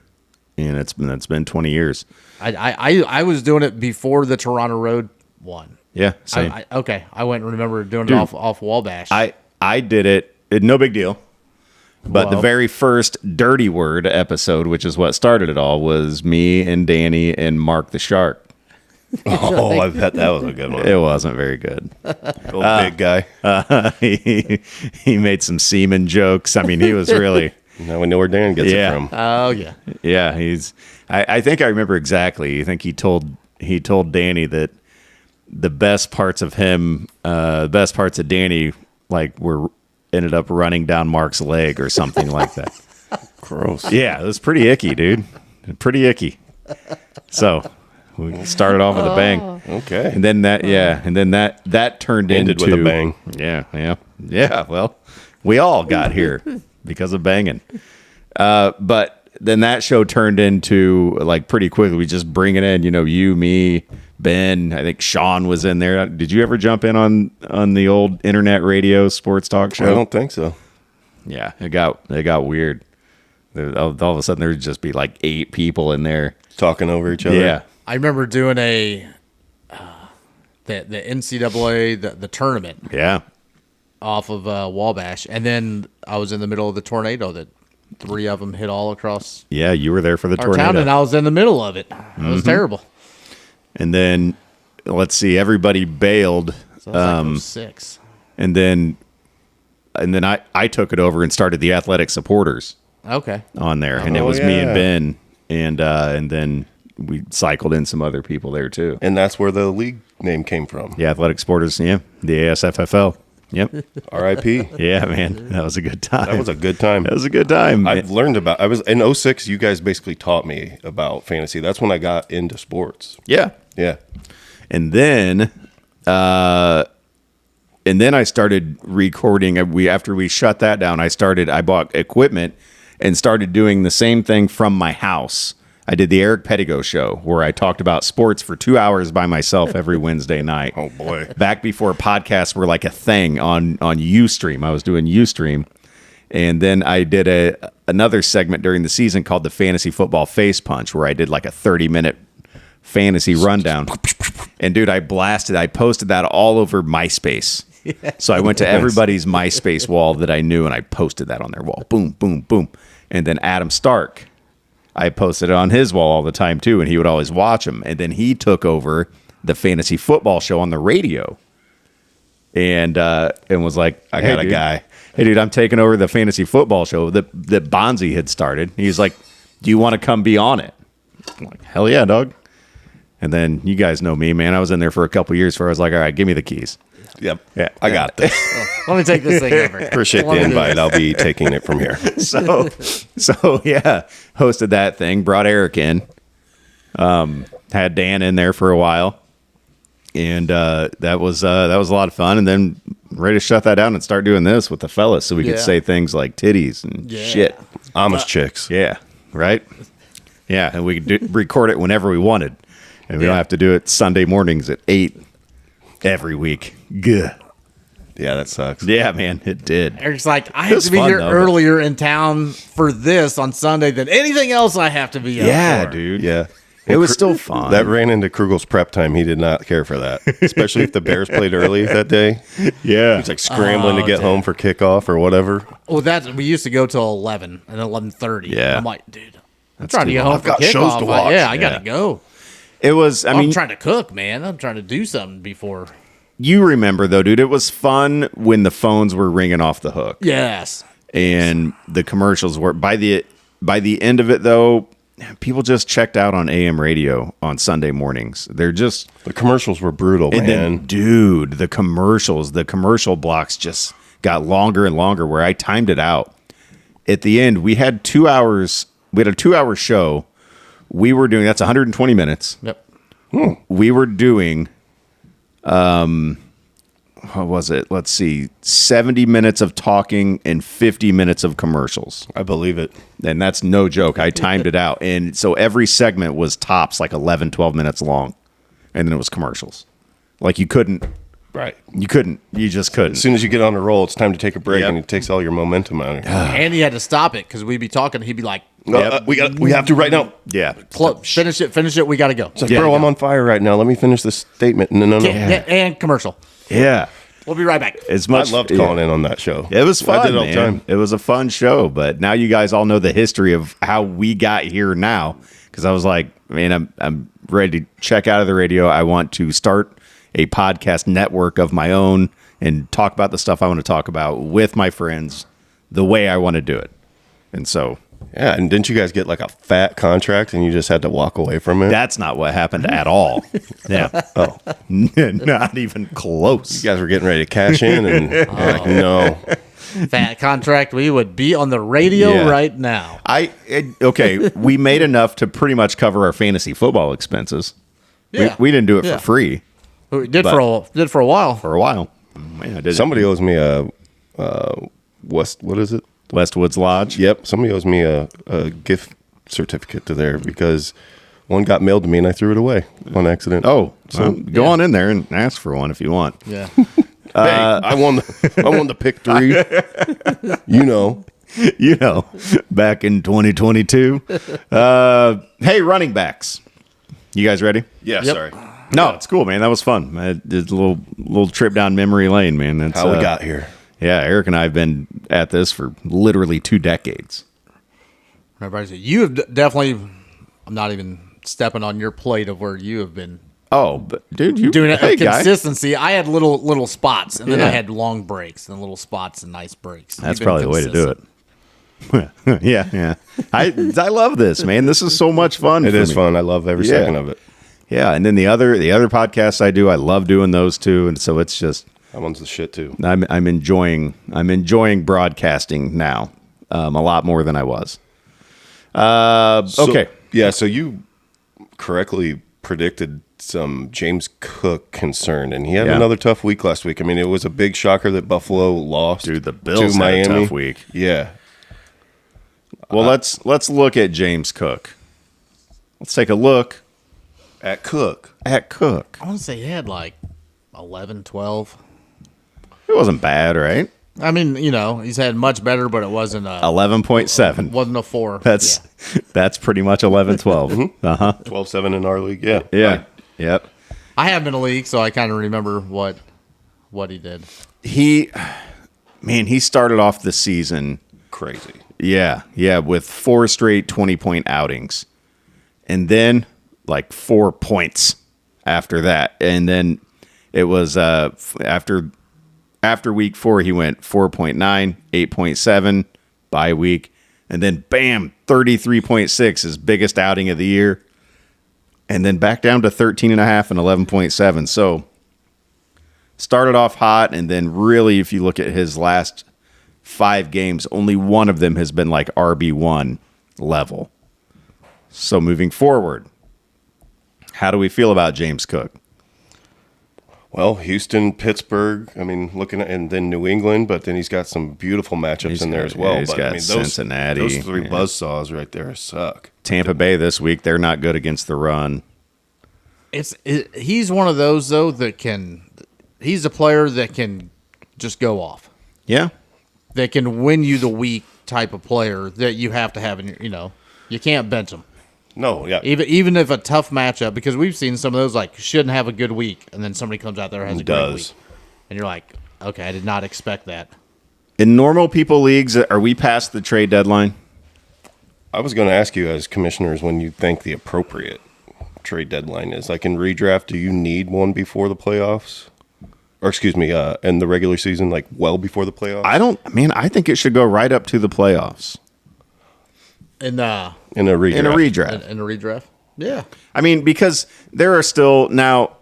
Speaker 3: and it's been 20 years.
Speaker 4: I was doing it before the Toronto Road one.
Speaker 3: Yeah. Same.
Speaker 4: I went and remember doing
Speaker 3: Dude,
Speaker 4: it off Wabash.
Speaker 3: I did it. No big deal. But the
Speaker 4: Whoa.
Speaker 3: very first Dirty Word episode, which is what started it all, was me and Danny and Mark the Shark.
Speaker 2: Oh, I bet that was a good one.
Speaker 3: It wasn't very good.
Speaker 2: Old big guy.
Speaker 3: He made some semen jokes. I mean, he was really...
Speaker 2: Now we know where Dan gets
Speaker 3: Yeah.
Speaker 2: it from.
Speaker 4: Oh yeah.
Speaker 3: Yeah, he's... I think I remember exactly. I think he told Danny that the best parts of him, best parts of Danny, like, ended up running down Mark's leg or something like that.
Speaker 2: Gross.
Speaker 3: Yeah, it was pretty icky, dude. Pretty icky. So we started off with a bang,
Speaker 2: Okay.
Speaker 3: and then that turned
Speaker 2: Ended
Speaker 3: into
Speaker 2: with a bang.
Speaker 3: Yeah. Well, we all got here because of banging. But then that show turned into, like, pretty quickly. We just bring it in. You, me, Ben. I think Sean was in there. Did you ever jump in on the old internet radio sports talk show?
Speaker 2: I don't think so.
Speaker 3: Yeah, it got weird. All of a sudden, there'd just be like 8 people in there.
Speaker 2: Talking over each other.
Speaker 3: Yeah.
Speaker 4: I remember doing the NCAA the tournament
Speaker 3: Yeah.
Speaker 4: off of Wabash, and then I was in the middle of the tornado that 3 of them hit all across
Speaker 3: Yeah, you were there for the
Speaker 4: our
Speaker 3: tornado.
Speaker 4: town, and I was in the middle of it. It was terrible.
Speaker 3: And then, let's see, everybody bailed.
Speaker 4: So I was like 06.
Speaker 3: And then I took it over and started the athletic supporters
Speaker 4: Okay.
Speaker 3: on there. And it
Speaker 2: Oh,
Speaker 3: was me and
Speaker 2: yeah.
Speaker 3: Ben. And then we cycled in some other people there too.
Speaker 2: And that's where the league name came from.
Speaker 3: The athletic supporters, yeah. The ASFFL. Yep.
Speaker 2: R.I.P.
Speaker 3: Yeah, man. That was a good time.
Speaker 2: That was a good time.
Speaker 3: That was a good time.
Speaker 2: I've learned about. I was in 06. You guys basically taught me about fantasy. That's when I got into sports.
Speaker 3: Yeah.
Speaker 2: Yeah.
Speaker 3: And then I started recording. After we shut that down, I bought equipment and started doing the same thing from my house. I did the Eric Pettigo show where I talked about sports for 2 hours by myself every Wednesday night.
Speaker 2: Oh boy.
Speaker 3: Back before podcasts were like a thing on Ustream. I was doing Ustream. And then I did another segment during the season called the Fantasy Football Face Punch, where I did like a 30-minute fantasy rundown. And dude, I posted that all over MySpace. So I went to everybody's MySpace wall that I knew, and I posted that on their wall. Boom, boom, boom. And then Adam Stark, I posted it on his wall all the time too, and he would always watch them. And then he took over the fantasy football show on the radio, and was like,
Speaker 2: I got a
Speaker 3: dude,
Speaker 2: guy.
Speaker 3: Hey, dude, I'm taking over the fantasy football show that Bonzi had started. He's like, do you want to come be on it? I'm like, hell yeah, dog. And then you guys know me, man. I was in there for a couple years before I was like, all right, give me the keys.
Speaker 2: Yep.
Speaker 3: Yeah.
Speaker 2: I got this.
Speaker 4: Let me take this thing over.
Speaker 2: Appreciate
Speaker 4: Let
Speaker 2: the
Speaker 4: me do
Speaker 2: invite.
Speaker 4: this.
Speaker 2: I'll be taking it from here.
Speaker 3: So yeah, hosted that thing, brought Eric in, had Dan in there for a while, and that was a lot of fun. And then ready to shut that down and start doing this with the fellas, so we could
Speaker 4: Yeah.
Speaker 3: say things like titties and shit.
Speaker 2: Amish chicks.
Speaker 3: Yeah, right. Yeah, and we could record it whenever we wanted, and we don't have to do it Sunday mornings at 8 every week. Good.
Speaker 2: Yeah, that sucks.
Speaker 3: Yeah, man, it did.
Speaker 4: Eric's like, I have
Speaker 3: was
Speaker 4: to be
Speaker 3: fun,
Speaker 4: here
Speaker 3: though, but-
Speaker 4: earlier in town for this on Sunday than anything else I have to be up
Speaker 3: Yeah,
Speaker 4: for.
Speaker 3: dude.
Speaker 2: Yeah.
Speaker 3: It was still fun.
Speaker 2: That ran into Krugel's prep time. He did not care for that, especially if the Bears played early that day.
Speaker 3: Yeah.
Speaker 2: He's like scrambling to get
Speaker 4: dude.
Speaker 2: home for kickoff or whatever.
Speaker 4: Well, we used to go till 11 and 11:30.
Speaker 3: Yeah.
Speaker 4: I'm like, dude, I'm trying to
Speaker 3: too
Speaker 4: get
Speaker 3: long.
Speaker 4: home
Speaker 3: I've
Speaker 4: for
Speaker 2: got shows
Speaker 4: kickoff.
Speaker 2: to watch.
Speaker 4: I gotta go.
Speaker 3: It was, I mean,
Speaker 4: I'm trying to cook, man. I'm trying to do something before.
Speaker 3: you remember, though, dude, it was fun when the phones were ringing off the hook.
Speaker 4: Yes.
Speaker 3: And the commercials were, by the end of it, though, people just checked out on AM radio on Sunday mornings. They're just,
Speaker 2: The commercials were brutal,
Speaker 3: and
Speaker 2: man.
Speaker 3: then, dude, the commercial blocks just got longer and longer where I timed it out. At the end, we had 2 hours, we had a 2-hour show. We were doing, that's 120 minutes.
Speaker 4: Yep.
Speaker 3: We were doing, what was it? Let's see, 70 minutes of talking and 50 minutes of commercials.
Speaker 2: I believe it.
Speaker 3: And that's no joke. I timed it out. And so every segment was tops like 11, 12 minutes long. And then it was commercials. Like you
Speaker 2: Right.
Speaker 3: just couldn't.
Speaker 2: As soon as you get on a roll, it's time to take a break,
Speaker 3: Yep.
Speaker 2: and it takes all your momentum out of it.
Speaker 4: And he had to stop it because we'd be talking. He'd be like,
Speaker 3: Yep.
Speaker 2: We have to right now.
Speaker 3: Yeah.
Speaker 4: finish it. We got to go.
Speaker 2: It's like,
Speaker 3: Yeah,
Speaker 2: bro,
Speaker 3: yeah.
Speaker 2: I'm on fire right now. Let me finish this statement. No.
Speaker 4: Yeah, and commercial.
Speaker 3: Yeah.
Speaker 4: We'll be right back.
Speaker 3: As
Speaker 2: I
Speaker 3: much,
Speaker 2: loved calling in on that show.
Speaker 3: It was fun.
Speaker 2: I did it all
Speaker 3: man.
Speaker 2: the time.
Speaker 3: It was a fun show, but now you guys all know the history of how we got here now. Because I was like, man, I'm ready to check out of the radio. I want to start a podcast network of my own and talk about the stuff I want to talk about with my friends the way I want to do it. And so
Speaker 2: Yeah, and didn't you guys get like a fat contract and you just had to walk away from it?
Speaker 3: that's not what happened at all. Yeah.
Speaker 2: Oh,
Speaker 3: Not even close.
Speaker 2: you guys were getting ready to cash in, and you're like, no.
Speaker 4: Fat contract. We would be on the radio
Speaker 3: Yeah.
Speaker 4: right now.
Speaker 3: Okay, we made enough to pretty much cover our fantasy football expenses.
Speaker 4: Yeah.
Speaker 3: We didn't do it
Speaker 4: Yeah.
Speaker 3: for free
Speaker 4: We did
Speaker 3: But-
Speaker 4: for a while.
Speaker 3: for a while. Man, I did
Speaker 2: Somebody owes me a what is it?
Speaker 3: Westwoods Lodge.
Speaker 2: Yep, somebody owes me a gift certificate to there because one got mailed to me and I threw it away on accident.
Speaker 3: Oh, so go on in there and ask for one if you want.
Speaker 4: Yeah.
Speaker 2: Hey, I won the pick 3. You know.
Speaker 3: You know, back in 2022. Hey, running backs. You guys ready?
Speaker 2: Yeah,
Speaker 4: Yep.
Speaker 2: sorry.
Speaker 3: No, it's cool, man. That was fun. I did a little trip down memory lane, man. That's
Speaker 2: How we got here.
Speaker 3: Yeah, Eric and I have been at this for literally 2 decades.
Speaker 4: Everybody said, you have definitely, I'm not even stepping on your plate of where you have been
Speaker 3: Oh, but dude, you
Speaker 4: doing it.
Speaker 3: hey, guy.
Speaker 4: Consistency. I had little spots, and then
Speaker 3: Yeah.
Speaker 4: I had long breaks and little spots and nice breaks.
Speaker 3: That's
Speaker 4: You've been
Speaker 3: probably the way to do it.
Speaker 4: consistent.
Speaker 3: Yeah. I love this, man. This is so much fun.
Speaker 2: It
Speaker 3: for
Speaker 2: is
Speaker 3: me.
Speaker 2: fun. I love every
Speaker 3: Yeah.
Speaker 2: second of it.
Speaker 3: Yeah, and then the other podcasts I do, I love doing those too, and so it's just
Speaker 2: That one's the shit too.
Speaker 3: I'm enjoying broadcasting now a lot more than I was. Okay.
Speaker 2: Yeah, so you correctly predicted some James Cook concern, and he had
Speaker 3: Yeah.
Speaker 2: another tough week last week. I mean, it was a big shocker that Buffalo lost.
Speaker 3: Dude, the Bills
Speaker 2: to
Speaker 3: had a
Speaker 2: Miami.
Speaker 3: tough week.
Speaker 2: Yeah.
Speaker 3: Well, let's look at James Cook. Let's take a look
Speaker 2: At Cook.
Speaker 3: at Cook.
Speaker 4: I want to say he had like 11, 12.
Speaker 3: It wasn't bad, right?
Speaker 4: I mean, he's had much better, but it wasn't a
Speaker 3: 11.7.
Speaker 4: wasn't a 4.
Speaker 3: That's pretty much 11-12. Uh-huh.
Speaker 2: 12-7 in our league. Yeah.
Speaker 3: Yeah.
Speaker 2: Right.
Speaker 3: Yep.
Speaker 4: I have been in a league, so I kind of remember what he did.
Speaker 3: He started off the season
Speaker 2: Crazy.
Speaker 3: Yeah, with 4 straight 20-point outings. And then like 4 points after that. And then it was after week 4 he went 4.9, 8.7 bye week, and then bam, 33.6, his biggest outing of the year. And then back down to 13.5 and 11.7. So started off hot, and then really if you look at his last 5 games, only one of them has been like RB1 level. So moving forward, how do we feel about James Cook?
Speaker 2: Well, Houston, Pittsburgh. I mean, and then New England, but then he's got some beautiful matchups in there as well.
Speaker 3: He's
Speaker 2: But
Speaker 3: got
Speaker 2: I mean,
Speaker 3: Cincinnati.
Speaker 2: those 3
Speaker 3: Yeah.
Speaker 2: buzzsaws right there suck.
Speaker 3: Tampa Bay this week, they're not good against the run.
Speaker 4: He's one of those though he's a player that can just go off.
Speaker 3: Yeah.
Speaker 4: That can win you the week type of player that you have to have in your, you can't bench them.
Speaker 2: No, yeah.
Speaker 4: Even if a tough matchup, because we've seen some of those like shouldn't have a good week, and then somebody comes out there and has a great week, and you're like, okay, I did not expect that.
Speaker 3: In normal people leagues, are we past the trade deadline?
Speaker 2: I was going to ask you as commissioners when you think the appropriate trade deadline is. Like in redraft, do you need one before the playoffs? Or excuse me, in the regular season, like well before the playoffs?
Speaker 3: I think it should go right up to the playoffs.
Speaker 4: In a redraft.
Speaker 3: In a redraft.
Speaker 4: Yeah.
Speaker 3: I mean, because there are still now.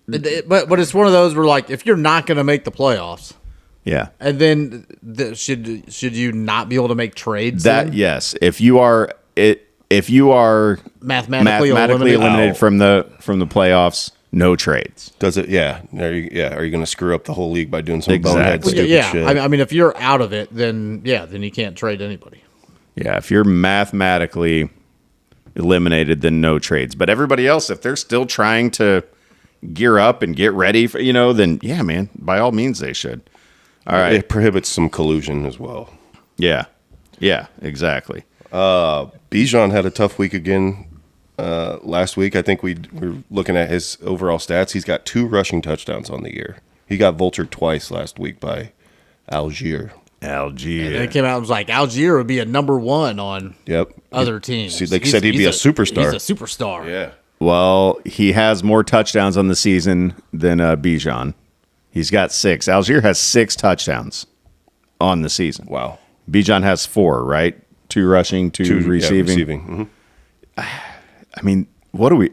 Speaker 4: But it's one of those where like if you're not going to make the playoffs,
Speaker 3: yeah,
Speaker 4: and then should you not be able to make trades?
Speaker 3: Yes, if you are mathematically eliminated from the playoffs, no trades.
Speaker 2: Does it? Yeah. Are you going to screw up the whole league by doing some bonehead stupid shit?
Speaker 4: I mean, if you're out of it, then you can't trade anybody.
Speaker 3: Yeah, if you're mathematically eliminated, then no trades. But everybody else, if they're still trying to gear up and get ready for, then yeah, man, by all means they should. All right.
Speaker 2: It prohibits some collusion as well.
Speaker 3: Yeah. Yeah, exactly.
Speaker 2: Bijan had a tough week again last week. I think we were looking at his overall stats. He's got 2 rushing touchdowns on the year. He got vultured twice last week by Algier.
Speaker 4: And it came out and was like Algier would be a number 1 on other teams.
Speaker 2: See, they said he'd be a superstar.
Speaker 4: He's a superstar.
Speaker 2: Yeah.
Speaker 3: Well, he has more touchdowns on the season than Bijan. He's got 6. Algier has 6 touchdowns on the season.
Speaker 2: Wow.
Speaker 3: Bijan has 4, right? 2 rushing, 2 receiving.
Speaker 2: Mm-hmm.
Speaker 3: I mean, what are we?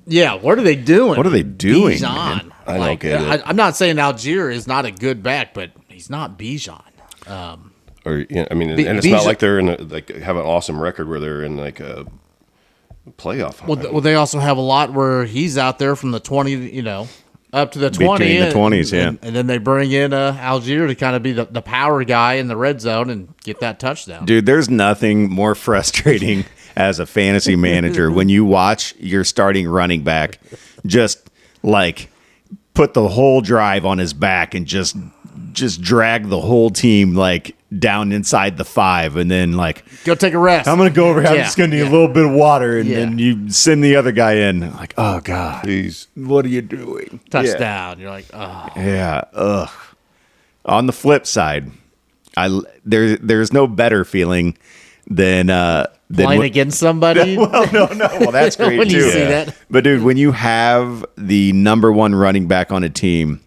Speaker 4: Yeah, what are they doing?
Speaker 3: What are they doing?
Speaker 4: Bijan.
Speaker 2: I don't get it.
Speaker 4: I'm not saying Algier is not a good back, but he's not Bijan.
Speaker 2: And it's not like they're have an awesome record where they're in like a playoff.
Speaker 4: Well, they also have a lot where he's out there from the 20, up to the 20.
Speaker 3: Between the 20s, yeah.
Speaker 4: And then they bring in Algier to kind of be the power guy in the red zone and get that touchdown.
Speaker 3: Dude, there's nothing more frustrating as a fantasy manager when you watch your starting running back just like put the whole drive on his back and just drag the whole team like down inside the 5 and then like
Speaker 4: go take a rest.
Speaker 3: I'm gonna go over here. I'm just gonna need a little bit of water and then you send the other guy in like, oh god,
Speaker 2: please,
Speaker 3: what are you doing?
Speaker 4: Touchdown. You're like, oh
Speaker 3: yeah, ugh. On the flip side, there's no better feeling than
Speaker 4: playing against somebody.
Speaker 3: Well, no. Well, that's great
Speaker 4: when
Speaker 3: too.
Speaker 4: You see that.
Speaker 3: But dude, when you have the number 1 running back on a team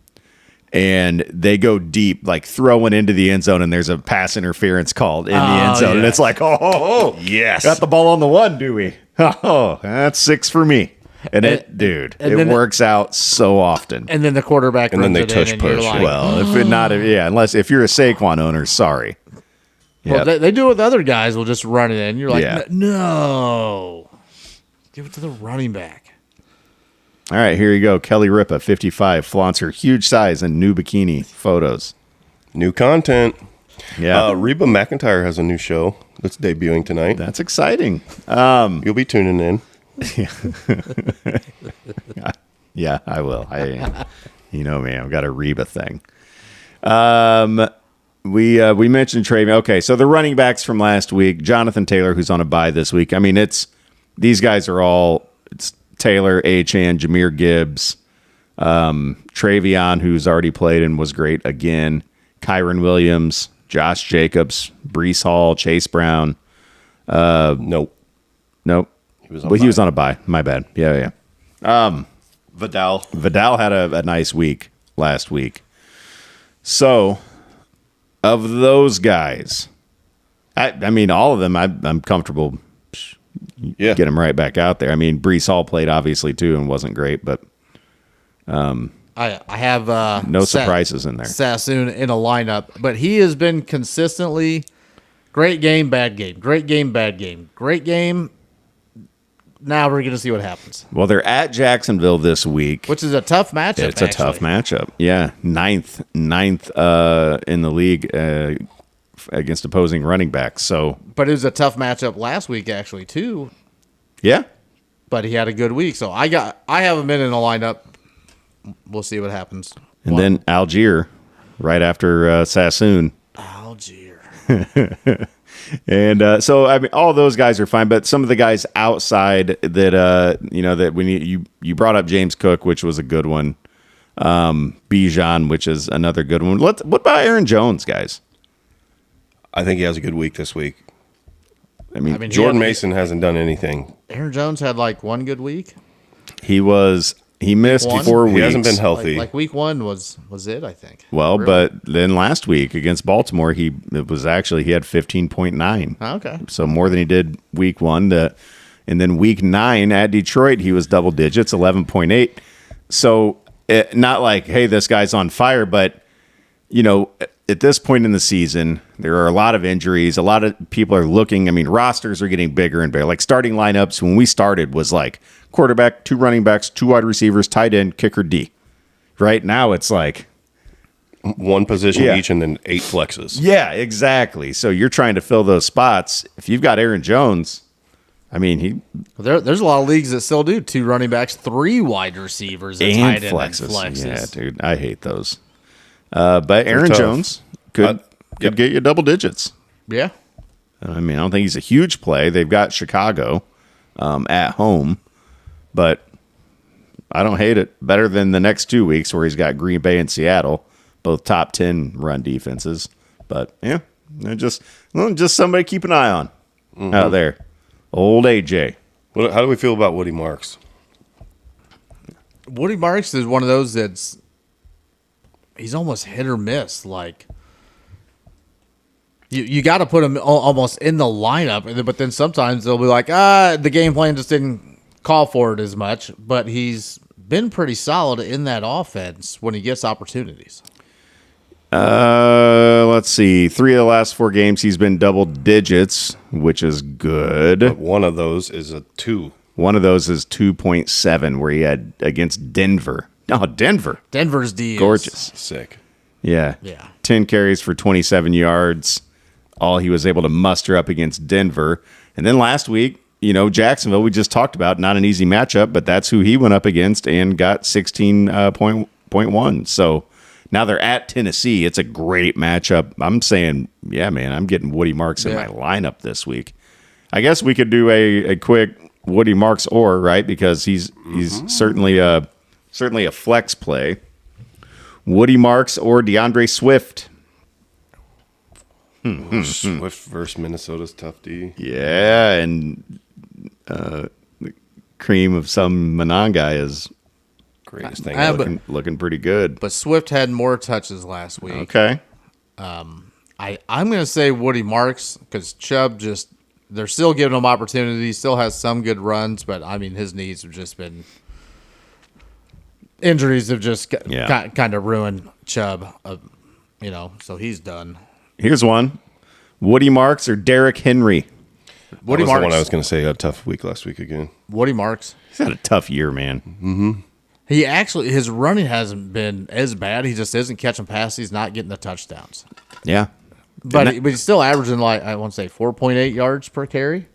Speaker 3: and they go deep, like throwing into the end zone, and there's a pass interference called in the end zone, and it's like, oh,
Speaker 2: yes,
Speaker 3: got the ball on the 1, do we? Oh, that's 6 for me. And it works out so often.
Speaker 4: And then the quarterback
Speaker 2: and
Speaker 4: runs
Speaker 2: then they tush push.
Speaker 4: Like,
Speaker 3: well, if you're a Saquon owner, sorry.
Speaker 4: Well, they do it with other guys. Will just run it in. You're like, no, give it to the running back.
Speaker 3: All right, here you go. Kelly Ripa, 55, flaunts her huge size and new bikini photos.
Speaker 2: New content.
Speaker 3: Yeah.
Speaker 2: Reba McEntire has a new show that's debuting tonight.
Speaker 3: That's exciting.
Speaker 2: You'll be tuning in.
Speaker 3: Yeah, I will. You know me, I've got a Reba thing. We mentioned Trey. Okay, so the running backs from last week, Jonathan Taylor, who's on a bye this week. I mean, these guys are all Taylor, Achane, Jahmyr Gibbs, Travion, who's already played and was great again, Kyron Williams, Josh Jacobs, Breece Hall, Chase Brown.
Speaker 2: Nope.
Speaker 3: He was on a bye. My bad. Yeah. Vidal had a nice week last week. So, of those guys, I mean, all of them, I'm comfortable. Get him right back out there. I mean, Breece Hall played obviously too and wasn't great, but
Speaker 4: I have
Speaker 3: no surprises in there.
Speaker 4: Sassoon in a lineup, but he has been consistently great game, bad game, great game, bad game, great game. Now we're going to see what happens.
Speaker 3: Well, they're at Jacksonville this week,
Speaker 4: which is a tough matchup.
Speaker 3: It's a tough matchup. Yeah, ninth in the league against opposing running backs. So,
Speaker 4: but it was a tough matchup last week actually too.
Speaker 3: Yeah,
Speaker 4: but he had a good week, so I have him in a lineup. We'll see what happens.
Speaker 3: And then Algier right after Sassoon.
Speaker 4: Oh, dear.
Speaker 3: And so, I mean, all those guys are fine, but some of the guys outside that, that when you brought up James Cook, which was a good one, Bijan, which is another good one. What about Aaron Jones, guys?
Speaker 2: I think he has a good week this week.
Speaker 3: I mean
Speaker 2: Jordan Mason hasn't done anything.
Speaker 4: Aaron Jones had like one good week.
Speaker 3: he missed
Speaker 4: One?
Speaker 3: 4 weeks.
Speaker 2: He hasn't been healthy.
Speaker 4: Like week one was it, I think.
Speaker 3: Well,
Speaker 4: Really?
Speaker 3: but then last week against Baltimore, he had 15.9.
Speaker 4: Oh, okay.
Speaker 3: So more than he did week 1. And then week 9 at Detroit, he was double digits, 11.8. So not like, hey, this guy's on fire, but at this point in the season, there are a lot of injuries. A lot of people are looking. I mean, rosters are getting bigger and bigger. Like starting lineups when we started was like quarterback, 2 running backs, 2 wide receivers, tight end, kicker, D. Right now it's like
Speaker 2: one position
Speaker 3: Yeah.
Speaker 2: each and then 8 flexes.
Speaker 3: yeah, exactly. So you're trying to fill those spots. If you've got Aaron Jones, I mean,
Speaker 4: There's a lot of leagues that still do 2 running backs, 3 wide receivers, a
Speaker 3: and
Speaker 4: tight end,
Speaker 3: flexes.
Speaker 4: and flexes.
Speaker 3: Yeah, dude, I hate those. But Aaron
Speaker 2: tough.
Speaker 3: Jones could
Speaker 2: Yep.
Speaker 3: get you double digits.
Speaker 4: Yeah.
Speaker 3: I mean, I don't think he's a huge play. They've got Chicago at home, but I don't hate it. Better than the next 2 weeks where he's got Green Bay and Seattle, both top 10 run defenses. But yeah, just somebody to keep an eye on out there. Old AJ.
Speaker 2: How do we feel about Woody Marks?
Speaker 4: Woody Marks is one of those he's almost hit or miss. Like you got to put him almost in the lineup, but then sometimes they'll be like, the game plan just didn't call for it as much. But he's been pretty solid in that offense when he gets opportunities.
Speaker 3: Let's see. 3 of the last 4 games, he's been double digits, which is good.
Speaker 2: But one of those is a 2.
Speaker 3: One of those is 2.7, where he had against Denver. Oh, Denver.
Speaker 4: Denver's D is
Speaker 3: Gorgeous.
Speaker 2: Sick.
Speaker 3: Yeah.
Speaker 4: Yeah.
Speaker 3: 10 carries for 27 yards. All he was able to muster up against Denver. And then last week, Jacksonville, we just talked about, not an easy matchup, but that's who he went up against and got 16.1. So now they're at Tennessee. It's a great matchup. I'm saying, yeah, man, I'm getting Woody Marks in my lineup this week. I guess we could do a quick Woody Marks right? Because he's certainly a flex play. Woody Marks or DeAndre Swift.
Speaker 2: Swift versus Minnesota's tough D.
Speaker 3: Yeah, and the cream of some Monongai is
Speaker 2: Greatest thing.
Speaker 3: looking pretty good.
Speaker 4: But Swift had more touches last week.
Speaker 3: Okay.
Speaker 4: I'm going to say Woody Marks because Chubb they're still giving him opportunities, still has some good runs, but I mean, his knees have just been injuries have just kind of ruined Chubb, so he's done.
Speaker 3: Here's one. Woody Marks or Derrick Henry?
Speaker 4: Woody
Speaker 2: That was
Speaker 4: Marks.
Speaker 2: the one I was going to say. A tough week last week again.
Speaker 4: Woody Marks.
Speaker 3: He's had a tough year, man.
Speaker 4: He actually, his running hasn't been as bad. He just isn't catching passes. He's not getting the touchdowns.
Speaker 3: Yeah.
Speaker 4: But he's still averaging, like, I want to say 4.8 yards per carry.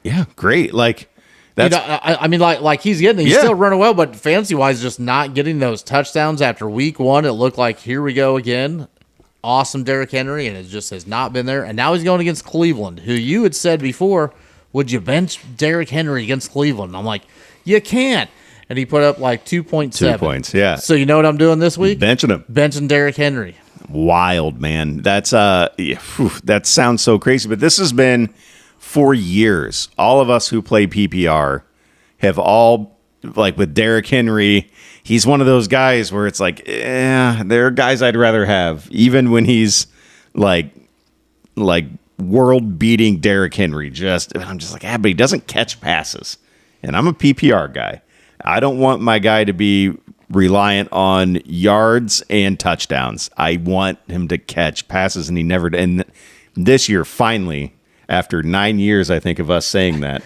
Speaker 3: Yeah, great. Like, that's
Speaker 4: I mean, like he's getting, he's still running well, but fantasy-wise, just not getting those touchdowns after week 1. It looked like, here we go again. Awesome Derrick Henry, and it just has not been there. And now he's going against Cleveland, who you had said before, would you bench Derrick Henry against Cleveland? I'm like, you can't. And he put up like 2.7.
Speaker 3: 2 points, yeah.
Speaker 4: So you know what I'm doing this week?
Speaker 3: Benching him.
Speaker 4: Benching Derrick Henry.
Speaker 3: Wild, man. That's that sounds so crazy, but this has been for years. All of us who play PPR have all, like with Derrick Henry, he's one of those guys where it's like, there are guys I'd rather have, even when he's like world beating Derrick Henry. I'm just like, but he doesn't catch passes, and I'm a PPR guy. I don't want my guy to be reliant on yards and touchdowns. I want him to catch passes, and he never did. And this year, finally, after 9 years, I think, of us saying that,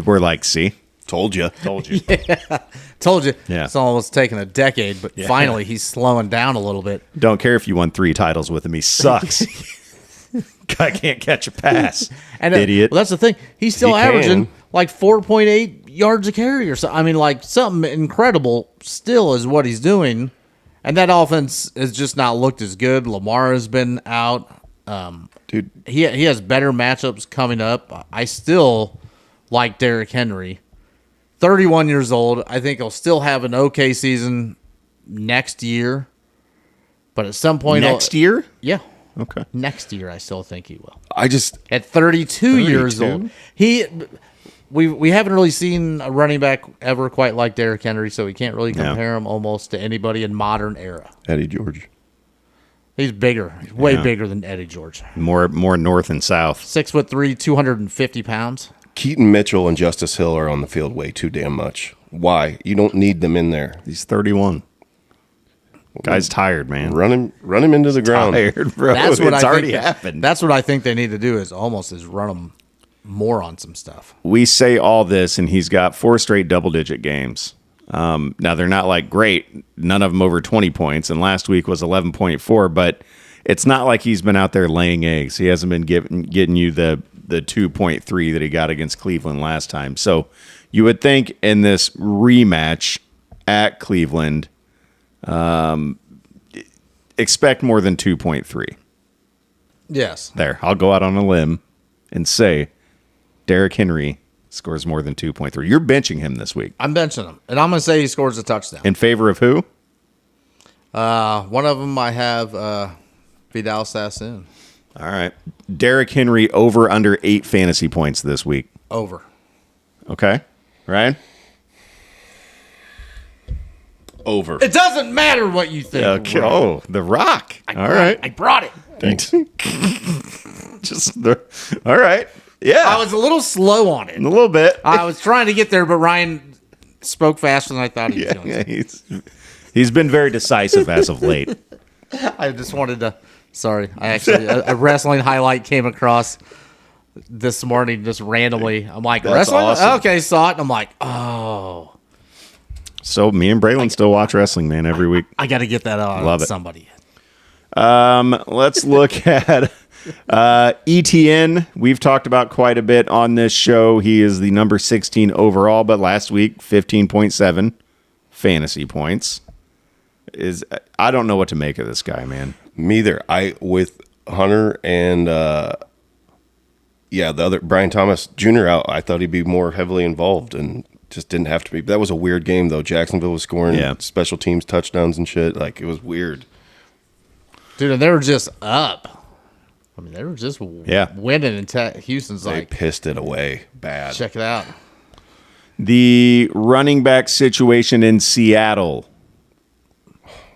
Speaker 3: we're like, see?
Speaker 2: Told you.
Speaker 4: Told you.
Speaker 3: Yeah.
Speaker 4: It's almost taken a decade, but finally he's slowing down a little bit.
Speaker 3: Don't care if you won 3 titles with him. He sucks. Guy can't catch a pass.
Speaker 4: And
Speaker 3: idiot.
Speaker 4: Well, that's the thing. He's still
Speaker 2: He can.
Speaker 4: averaging like 4.8 yards a carry or something. I mean, like something incredible still is what he's doing. And that offense has just not looked as good. Lamar has been out.
Speaker 2: Dude,
Speaker 4: He has better matchups coming up. I still like Derrick Henry. 31 years old. I think he'll still have an okay season next year. But at some point...
Speaker 3: Next year?
Speaker 4: Yeah.
Speaker 3: Okay.
Speaker 4: Next year, I still think he will. At 32 years old. We haven't really seen a running back ever quite like Derrick Henry, so we can't really compare him almost to anybody in modern era.
Speaker 2: Eddie George.
Speaker 4: He's bigger. He's way bigger than Eddie George.
Speaker 3: More north and south.
Speaker 4: 6'3", 250 pounds.
Speaker 2: Keaton Mitchell and Justice Hill are on the field way too damn much. Why? You don't need them in there.
Speaker 3: He's 31. Guy's tired, man.
Speaker 2: Run him into the ground.
Speaker 3: Tired, bro.
Speaker 4: That's what
Speaker 3: it's
Speaker 4: I
Speaker 3: already
Speaker 4: think
Speaker 3: happened.
Speaker 4: That's what I think they need to do is run him more on some stuff.
Speaker 3: We say all this, and he's got 4 straight double-digit games. Now, they're not like great. None of them over 20 points, and last week was 11.4, but it's not like he's been out there laying eggs. He hasn't been getting you the 2.3 that he got against Cleveland last time. So you would think in this rematch at Cleveland, expect more than 2.3.
Speaker 4: Yes.
Speaker 3: There, I'll go out on a limb and say Derrick Henry scores more than 2.3. You're benching him this week.
Speaker 4: I'm benching him, and I'm going to say he scores a touchdown.
Speaker 3: In favor of who?
Speaker 4: One of them I have Vidal Sassoon.
Speaker 3: All right. Derrick Henry over under 8 fantasy points this week.
Speaker 4: Over.
Speaker 3: Okay. Ryan?
Speaker 2: Over.
Speaker 4: It doesn't matter what you think.
Speaker 3: Okay. Oh, The Rock.
Speaker 4: I brought it.
Speaker 2: Thanks.
Speaker 3: All right. Yeah.
Speaker 4: I was a little slow on it.
Speaker 3: a little bit.
Speaker 4: I was trying to get there, but Ryan spoke faster than I thought he was going to.
Speaker 3: He's been very decisive as of late.
Speaker 4: I just wanted to. Sorry, I actually a wrestling highlight came across this morning just randomly. I'm like,
Speaker 2: That's
Speaker 4: wrestling?
Speaker 2: awesome.
Speaker 4: Okay, saw it. And I'm like, oh,
Speaker 3: So me and Braylon still watch wrestling, man, every week.
Speaker 4: I got to get that on
Speaker 3: Love it.
Speaker 4: somebody.
Speaker 3: Let's look at ETN. We've talked about quite a bit on this show. He is the number 16 overall, but last week 15.7 fantasy points. I don't know what to make of this guy, man.
Speaker 2: Me either. With Hunter and the other Brian Thomas Jr. out, I thought he'd be more heavily involved and just didn't have to be. That was a weird game though. Jacksonville was scoring special teams touchdowns and shit. Like it was weird.
Speaker 4: Dude, and they were just up. I mean, they were just winning, and Houston's
Speaker 2: They
Speaker 4: like,
Speaker 2: pissed it away bad.
Speaker 4: check it out.
Speaker 3: The running back situation in Seattle.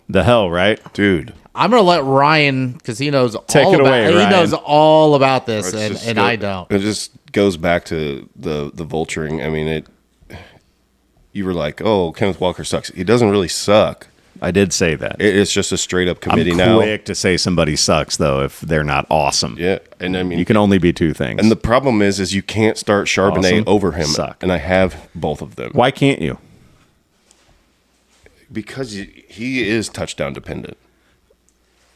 Speaker 3: The hell, right?
Speaker 2: Dude.
Speaker 4: I'm gonna let Ryan because he knows
Speaker 3: Take
Speaker 4: all
Speaker 3: it
Speaker 4: about.
Speaker 3: away,
Speaker 4: He
Speaker 3: Ryan.
Speaker 4: knows all about this,
Speaker 2: It's
Speaker 4: and
Speaker 2: just
Speaker 4: I don't.
Speaker 2: It just goes back to the vulturing. I mean, you were like, oh, Kenneth Walker sucks. He doesn't really suck.
Speaker 3: I did say that.
Speaker 2: It's just a straight up
Speaker 3: I'm
Speaker 2: committee now.
Speaker 3: quick to say somebody sucks, though, if they're not awesome.
Speaker 2: Yeah, and I mean,
Speaker 3: You can only be 2 things.
Speaker 2: and the problem is you can't start Charbonnet
Speaker 3: Awesome.
Speaker 2: over him.
Speaker 3: Suck.
Speaker 2: And I have both of them.
Speaker 3: Why can't you?
Speaker 2: Because he is touchdown dependent.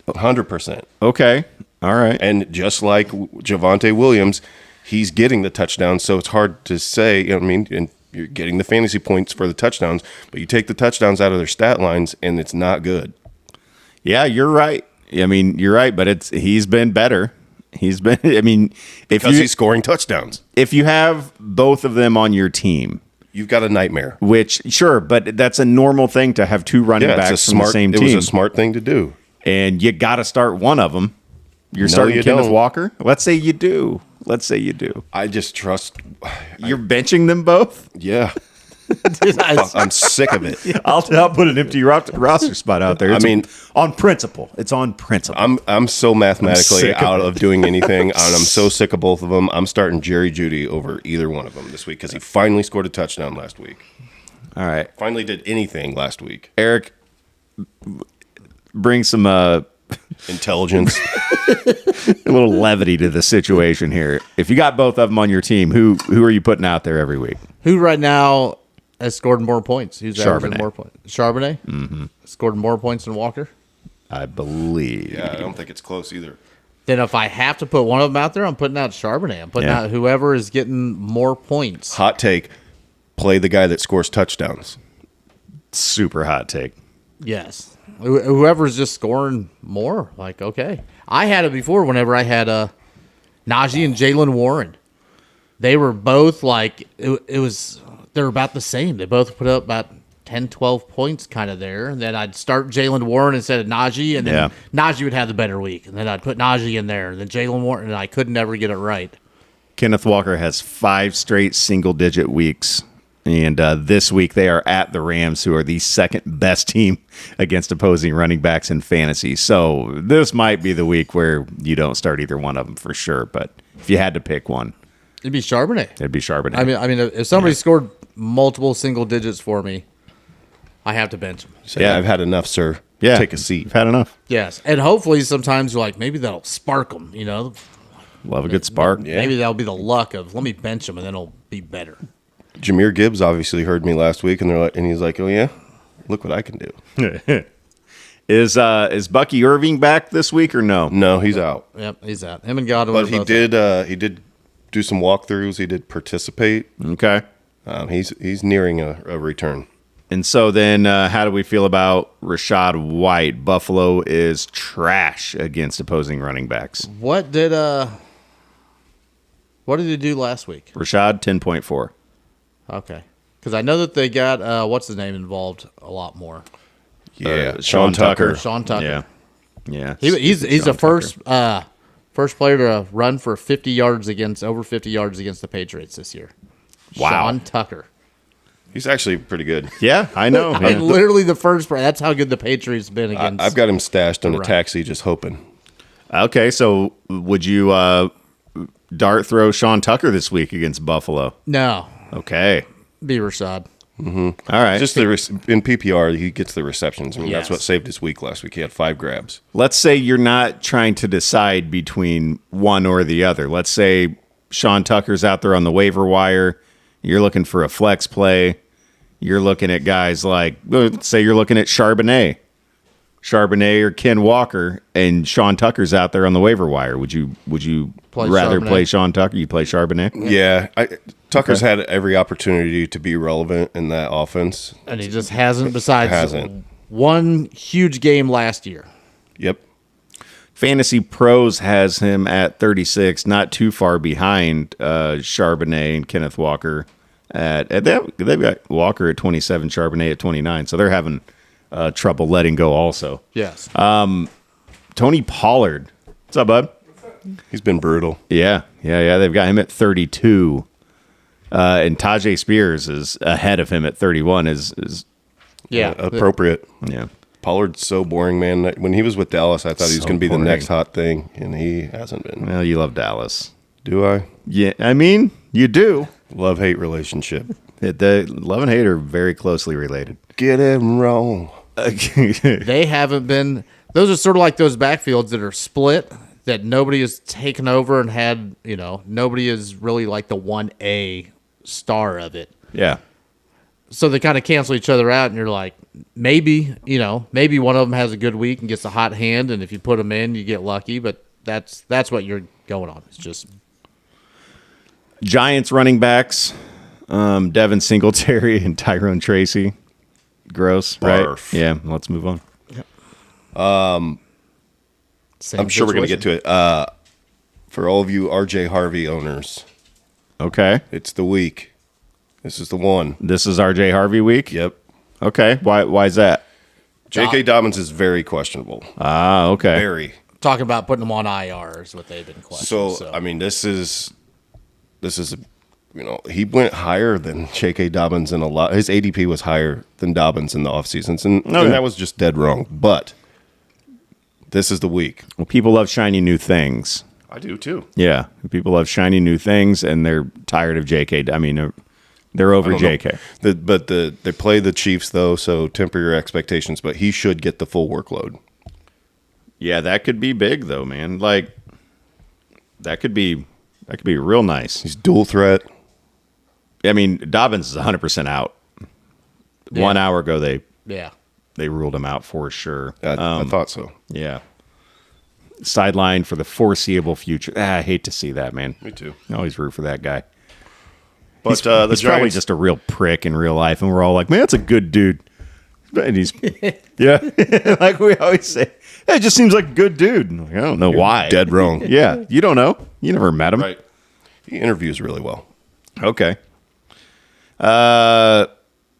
Speaker 2: 100%.
Speaker 3: Okay. All right.
Speaker 2: And just like Javonte Williams, he's getting the touchdowns, so it's hard to say, you know what I mean? And you're getting the fantasy points for the touchdowns, but you take the touchdowns out of their stat lines, and it's not good.
Speaker 3: Yeah, you're right. I mean, you're right, but he's been better. He's been. I mean,
Speaker 2: Because he's scoring touchdowns.
Speaker 3: if you have both of them on your team,
Speaker 2: You've got a nightmare.
Speaker 3: which sure, but that's a normal thing to have 2 running
Speaker 2: Yeah,
Speaker 3: backs from the same
Speaker 2: it
Speaker 3: team,
Speaker 2: was a smart thing to do.
Speaker 3: and you got to start one of them. You're
Speaker 2: No,
Speaker 3: starting
Speaker 2: you
Speaker 3: Kenneth
Speaker 2: don't.
Speaker 3: Walker. Let's say you do.
Speaker 2: I just trust.
Speaker 3: You're benching them both.
Speaker 2: Yeah.
Speaker 4: Dude,
Speaker 2: I'm sick of it.
Speaker 3: I'll put an empty roster spot out there.
Speaker 2: I mean,
Speaker 3: on principle. It's on principle.
Speaker 2: I'm so mathematically
Speaker 3: sick of
Speaker 2: out
Speaker 3: it.
Speaker 2: of doing anything, and I'm so sick of both of them. I'm starting Jerry Jeudy over either one of them this week because he finally scored a touchdown last week.
Speaker 3: All right,
Speaker 2: Finally did anything last week.
Speaker 3: Eric, bring some
Speaker 2: Intelligence.
Speaker 3: a little levity to the situation here. If you got both of them on your team, who are you putting out there every week?
Speaker 4: who right now has scored more points? Who's averaging
Speaker 3: Charbonnet.
Speaker 4: more points? Charbonnet scored more points than Walker.
Speaker 3: I believe.
Speaker 2: Yeah, I don't think it's close either.
Speaker 4: Then if I have to put one of them out there, I'm putting out Charbonnet. I'm putting
Speaker 3: Yeah.
Speaker 4: out whoever is getting more points.
Speaker 2: Hot take: play the guy that scores touchdowns.
Speaker 3: Super hot take.
Speaker 4: Yes. Whoever's just scoring more, like, okay. I had it before whenever I had Najee and Jalen Warren. They were both like, they were about the same. They both put up about 10, 12 points kind of there. And then I'd start Jalen Warren instead of Najee, and then Najee would have the better week. And then I'd put Najee in there, and then Jalen Warren, and I could never get it right.
Speaker 3: Kenneth Walker has 5 straight single-digit weeks. And this week they are at the Rams, who are the second best team against opposing running backs in fantasy. So this might be the week where you don't start either one of them for sure. But if you had to pick one,
Speaker 4: it'd be Charbonnet.
Speaker 3: It'd be Charbonnet.
Speaker 4: I mean, if somebody scored multiple single digits for me, I have to bench him.
Speaker 2: Say, I've had enough, sir.
Speaker 3: Yeah,
Speaker 2: Take a seat.
Speaker 3: You've had enough.
Speaker 4: Yes, and hopefully sometimes you're like, maybe that'll spark them.
Speaker 3: Love a good spark.
Speaker 2: Yeah.
Speaker 4: Maybe that'll be the luck of let me bench him and then it'll be better.
Speaker 2: Jahmyr Gibbs obviously heard me last week, and he's like, "Oh yeah, look what I can do."
Speaker 3: Is Bucky Irving back this week or no?
Speaker 2: No, he's out.
Speaker 4: Yep, he's out. Him and Godwin.
Speaker 2: But
Speaker 4: are
Speaker 2: he
Speaker 4: both
Speaker 2: did.
Speaker 4: out.
Speaker 2: He did do some walkthroughs. He did participate.
Speaker 3: Okay.
Speaker 2: He's nearing a return.
Speaker 3: And so then how do we feel about Rashad White? Buffalo is trash against opposing running backs.
Speaker 4: What did he do last week?
Speaker 3: Rashad, 10.4.
Speaker 4: Okay, because I know that they got what's his name involved a lot more.
Speaker 2: Yeah,
Speaker 3: Sean Tucker.
Speaker 4: Sean Tucker.
Speaker 3: Yeah.
Speaker 4: He's the
Speaker 3: Tucker.
Speaker 4: first player to run for over 50 yards against the Patriots this year.
Speaker 3: Wow.
Speaker 4: Sean Tucker.
Speaker 2: He's actually pretty good.
Speaker 3: Yeah, I know.
Speaker 4: I mean, literally the first. That's how good the Patriots been against.
Speaker 2: I've got him stashed in a
Speaker 4: Right.
Speaker 2: taxi, just hoping.
Speaker 3: Okay, so would you dart throw Sean Tucker this week against Buffalo?
Speaker 4: No,
Speaker 3: Okay.
Speaker 4: be Rashad.
Speaker 3: All right.
Speaker 2: Just in PPR, he gets the receptions. I mean, that's
Speaker 4: Yes.
Speaker 2: what saved his week last week. He had 5 grabs.
Speaker 3: Let's say you're not trying to decide between one or the other. Let's say Sean Tucker's out there on the waiver wire. You're looking for a flex play. You're looking at guys like, let's say you're looking at Charbonnet or Ken Walker, and Sean Tucker's out there on the waiver wire. Would you
Speaker 4: Play
Speaker 3: rather
Speaker 4: Charbonnet.
Speaker 3: play Sean Tucker? You play Charbonnet?
Speaker 2: Yeah, Tucker's had every opportunity to be relevant in that offense.
Speaker 4: And he just hasn't, besides
Speaker 2: Hasn't.
Speaker 4: one huge game last year.
Speaker 2: Yep.
Speaker 3: Fantasy Pros has him at 36, not too far behind Charbonnet and Kenneth Walker. They've got Walker at 27, Charbonnet at 29, so they're having trouble letting go also.
Speaker 4: Yes.
Speaker 3: Tony Pollard. What's up, bud?
Speaker 2: He's been brutal.
Speaker 3: Yeah. They've got him at 32. And Tajay Spears is ahead of him at 31. Is
Speaker 4: yeah.
Speaker 2: Appropriate.
Speaker 3: yeah.
Speaker 2: Pollard's so boring, man. When he was with Dallas, I thought he was
Speaker 3: So
Speaker 2: going to be
Speaker 3: boring.
Speaker 2: the next hot thing, and he hasn't been.
Speaker 3: Well, you love Dallas.
Speaker 2: Do I?
Speaker 3: Yeah, I mean, you do.
Speaker 2: Love-hate relationship.
Speaker 3: The love and hate are very closely related.
Speaker 2: Get him wrong.
Speaker 4: They haven't been. Those are sort of like those backfields that are split, that nobody has taken over and had, nobody is really like the 1A star of it.
Speaker 3: Yeah.
Speaker 4: So they kind of cancel each other out, and you're like, maybe one of them has a good week and gets a hot hand, and if you put them in, you get lucky. But that's what you're going on. It's just
Speaker 3: Giants running backs, Devin Singletary and Tyrone Tracy. Gross, right?
Speaker 2: Barf.
Speaker 3: Yeah, let's move on.
Speaker 4: same
Speaker 2: I'm sure we're going to
Speaker 4: situation.
Speaker 2: get to it. For all of you RJ Harvey owners,
Speaker 3: Okay.
Speaker 2: it's the week. This is the one.
Speaker 3: This is RJ Harvey week?
Speaker 2: Yep.
Speaker 3: Okay. Why is that?
Speaker 2: J.K. Dobbins is very questionable.
Speaker 3: Ah, okay.
Speaker 2: Very.
Speaker 4: Talking about putting them on IR is what they've been questioning.
Speaker 2: So, I mean, this is he went higher than J.K. Dobbins in a lot. His ADP was higher than Dobbins in the offseasons, and that was just dead wrong. But this is the week.
Speaker 3: Well, people love shiny new things.
Speaker 2: I do too.
Speaker 3: Yeah. People love shiny new things, and they're tired of JK. I mean, they're over JK.
Speaker 2: They play the Chiefs though, so temper your expectations. But he should get the full workload.
Speaker 3: Yeah, that could be big though, man. Like that could be real nice.
Speaker 2: He's dual threat.
Speaker 3: I mean, Dobbins is 100% out.
Speaker 4: Yeah.
Speaker 3: 1 hour ago,
Speaker 4: yeah.
Speaker 3: they ruled him out for sure.
Speaker 2: I thought so.
Speaker 3: Yeah. Sideline for the foreseeable future. I hate to see that, man.
Speaker 2: Me too.
Speaker 3: I always root for that guy.
Speaker 2: But
Speaker 3: He's
Speaker 2: the
Speaker 3: probably
Speaker 2: Giants,
Speaker 3: just a real prick in real life, and we're all like, man, that's a good dude. And he's, yeah, like we always say, hey, it just seems like a good dude. I'm like, I don't know why.
Speaker 2: Dead wrong.
Speaker 3: Yeah, you don't know. You never met him.
Speaker 2: Right. He interviews really well.
Speaker 3: Okay.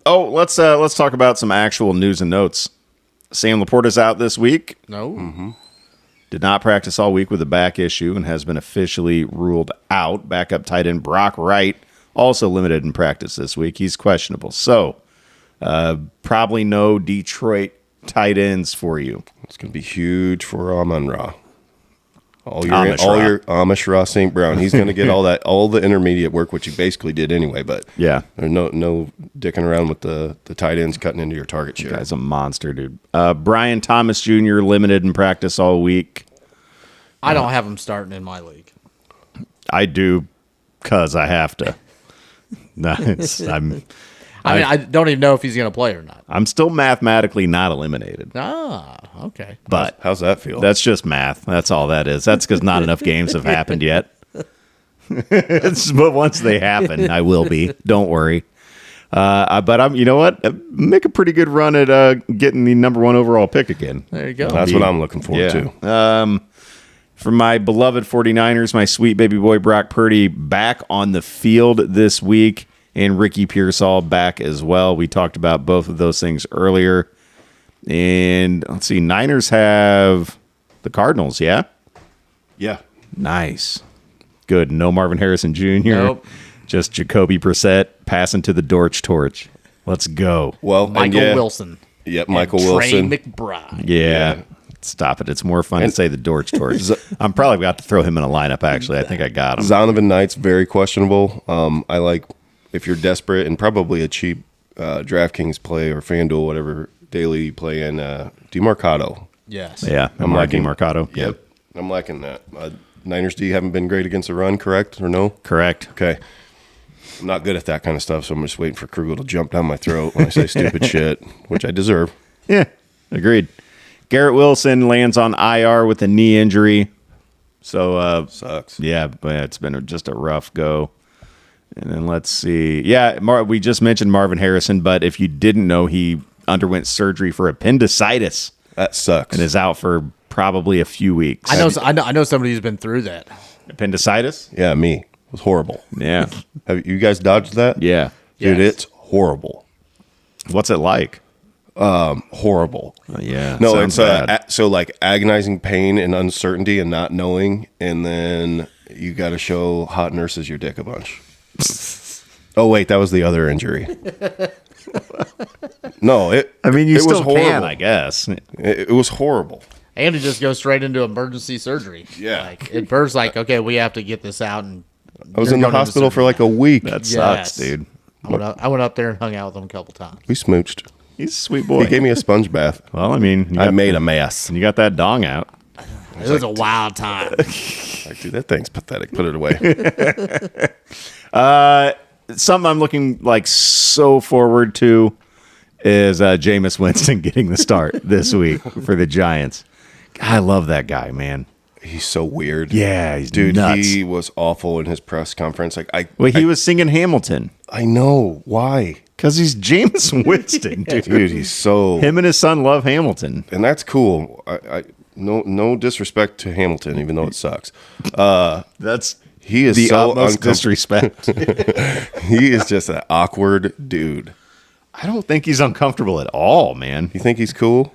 Speaker 3: Let's talk about some actual news and notes. Sam Laporta's out this week.
Speaker 4: No.
Speaker 3: Did not practice all week with a back issue and has been officially ruled out. Backup tight end Brock Wright also limited in practice this week. He's questionable. So, probably no Detroit tight ends for you.
Speaker 2: It's going to be huge for Amon-Ra. All your Amish Ra St. Brown. He's going to get all the intermediate work, which he basically did anyway. But
Speaker 3: Yeah.
Speaker 2: there's no dicking around with the tight ends cutting into your target share.
Speaker 3: Guy's a monster, dude. Brian Thomas Jr. limited in practice all week.
Speaker 4: I don't have him starting in my league.
Speaker 3: I do because I have to.
Speaker 4: I don't even know if he's going to play or not.
Speaker 3: I'm still mathematically not eliminated.
Speaker 4: Ah, okay.
Speaker 3: But
Speaker 2: How's that feel?
Speaker 3: that's just math. That's all that is. That's because not enough games have happened yet. But once they happen, I will be. Don't worry. But I'm. You know what? Make a pretty good run at getting the number 1 overall pick again.
Speaker 4: There you go.
Speaker 2: That's what I'm looking forward to.
Speaker 3: For my beloved 49ers, my sweet baby boy Brock Purdy back on the field this week, and Ricky Pearsall back as well. We talked about both of those things earlier. And let's see, Niners have the Cardinals, yeah?
Speaker 2: Yeah.
Speaker 3: Nice. Good. No Marvin Harrison Jr.
Speaker 4: Nope.
Speaker 3: Just Jacoby Brissett passing to the Dorch torch. Let's go.
Speaker 2: Well,
Speaker 4: Michael Wilson.
Speaker 2: Yep, Michael
Speaker 4: and
Speaker 2: Wilson.
Speaker 4: Trey McBride.
Speaker 3: Yeah. Stop it. It's more fun to say the Dorch torch. I'm probably about to throw him in a lineup, actually. I think I got him.
Speaker 2: Zonovan Knight's very questionable. I like, if you're desperate and probably a cheap DraftKings play or FanDuel, whatever daily you play in, DeMarcado.
Speaker 4: Yes.
Speaker 3: Yeah. I'm liking Mercado.
Speaker 2: Yep. I'm liking that. Niners D haven't been great against the run, correct or no?
Speaker 3: Correct.
Speaker 2: Okay. I'm not good at that kind of stuff, so I'm just waiting for Krugel to jump down my throat when I say stupid shit, which I deserve.
Speaker 3: Yeah. Agreed. Garrett Wilson lands on IR with a knee injury. So,
Speaker 2: Sucks.
Speaker 3: yeah, but it's been just a rough go. And then let's see. Yeah, we just mentioned Marvin Harrison, but if you didn't know, he underwent surgery for appendicitis
Speaker 2: That sucks.
Speaker 3: and is out for probably a few weeks.
Speaker 4: I know somebody who's been through that.
Speaker 3: Appendicitis?
Speaker 2: Yeah, me. It was horrible.
Speaker 3: Yeah.
Speaker 2: Have you guys dodged that?
Speaker 3: Yeah.
Speaker 2: Dude,
Speaker 4: Yes.
Speaker 2: it's horrible.
Speaker 3: What's it like?
Speaker 2: Horrible.
Speaker 3: Yeah.
Speaker 2: No,
Speaker 3: sounds
Speaker 2: it's
Speaker 3: bad.
Speaker 2: so like agonizing pain and uncertainty and not knowing, and then you got to show hot nurses your dick a bunch. Oh wait, that was the other injury. No,
Speaker 3: you
Speaker 2: it
Speaker 3: still
Speaker 2: was horrible.
Speaker 3: can, I guess.
Speaker 2: It was horrible.
Speaker 4: And to just go straight into emergency surgery.
Speaker 2: Yeah.
Speaker 4: Like, at first, like, okay, we have to get this out. And
Speaker 2: I was in the hospital for like a week.
Speaker 3: That
Speaker 4: Yes.
Speaker 3: sucks, dude.
Speaker 4: I went up there and hung out with him a couple times.
Speaker 2: We smooched.
Speaker 3: He's a sweet boy.
Speaker 2: He gave me a sponge bath.
Speaker 3: Well, you
Speaker 2: I
Speaker 3: got-
Speaker 2: made a mess.
Speaker 3: You got that dong out.
Speaker 4: It was a wild time.
Speaker 2: Like, dude, that thing's pathetic. Put it away.
Speaker 3: Something I'm looking like so forward to is Jameis Winston getting the start this week for the Giants. I love that guy, man.
Speaker 2: He's so weird.
Speaker 3: Yeah, he's
Speaker 2: Dude,
Speaker 3: nuts.
Speaker 2: he was awful in his press conference. Like
Speaker 3: He was singing Hamilton
Speaker 2: I know why.
Speaker 3: because he's Jameis Winston, dude.
Speaker 2: Dude, he's so
Speaker 3: Him and his son love Hamilton.
Speaker 2: and that's cool. I no disrespect to Hamilton, even though it sucks.
Speaker 3: That's
Speaker 2: He is
Speaker 3: the
Speaker 2: so
Speaker 3: utmost
Speaker 2: uncomfortable.
Speaker 3: disrespect.
Speaker 2: He is just an awkward dude.
Speaker 3: I don't think he's uncomfortable at all, man.
Speaker 2: You think he's cool?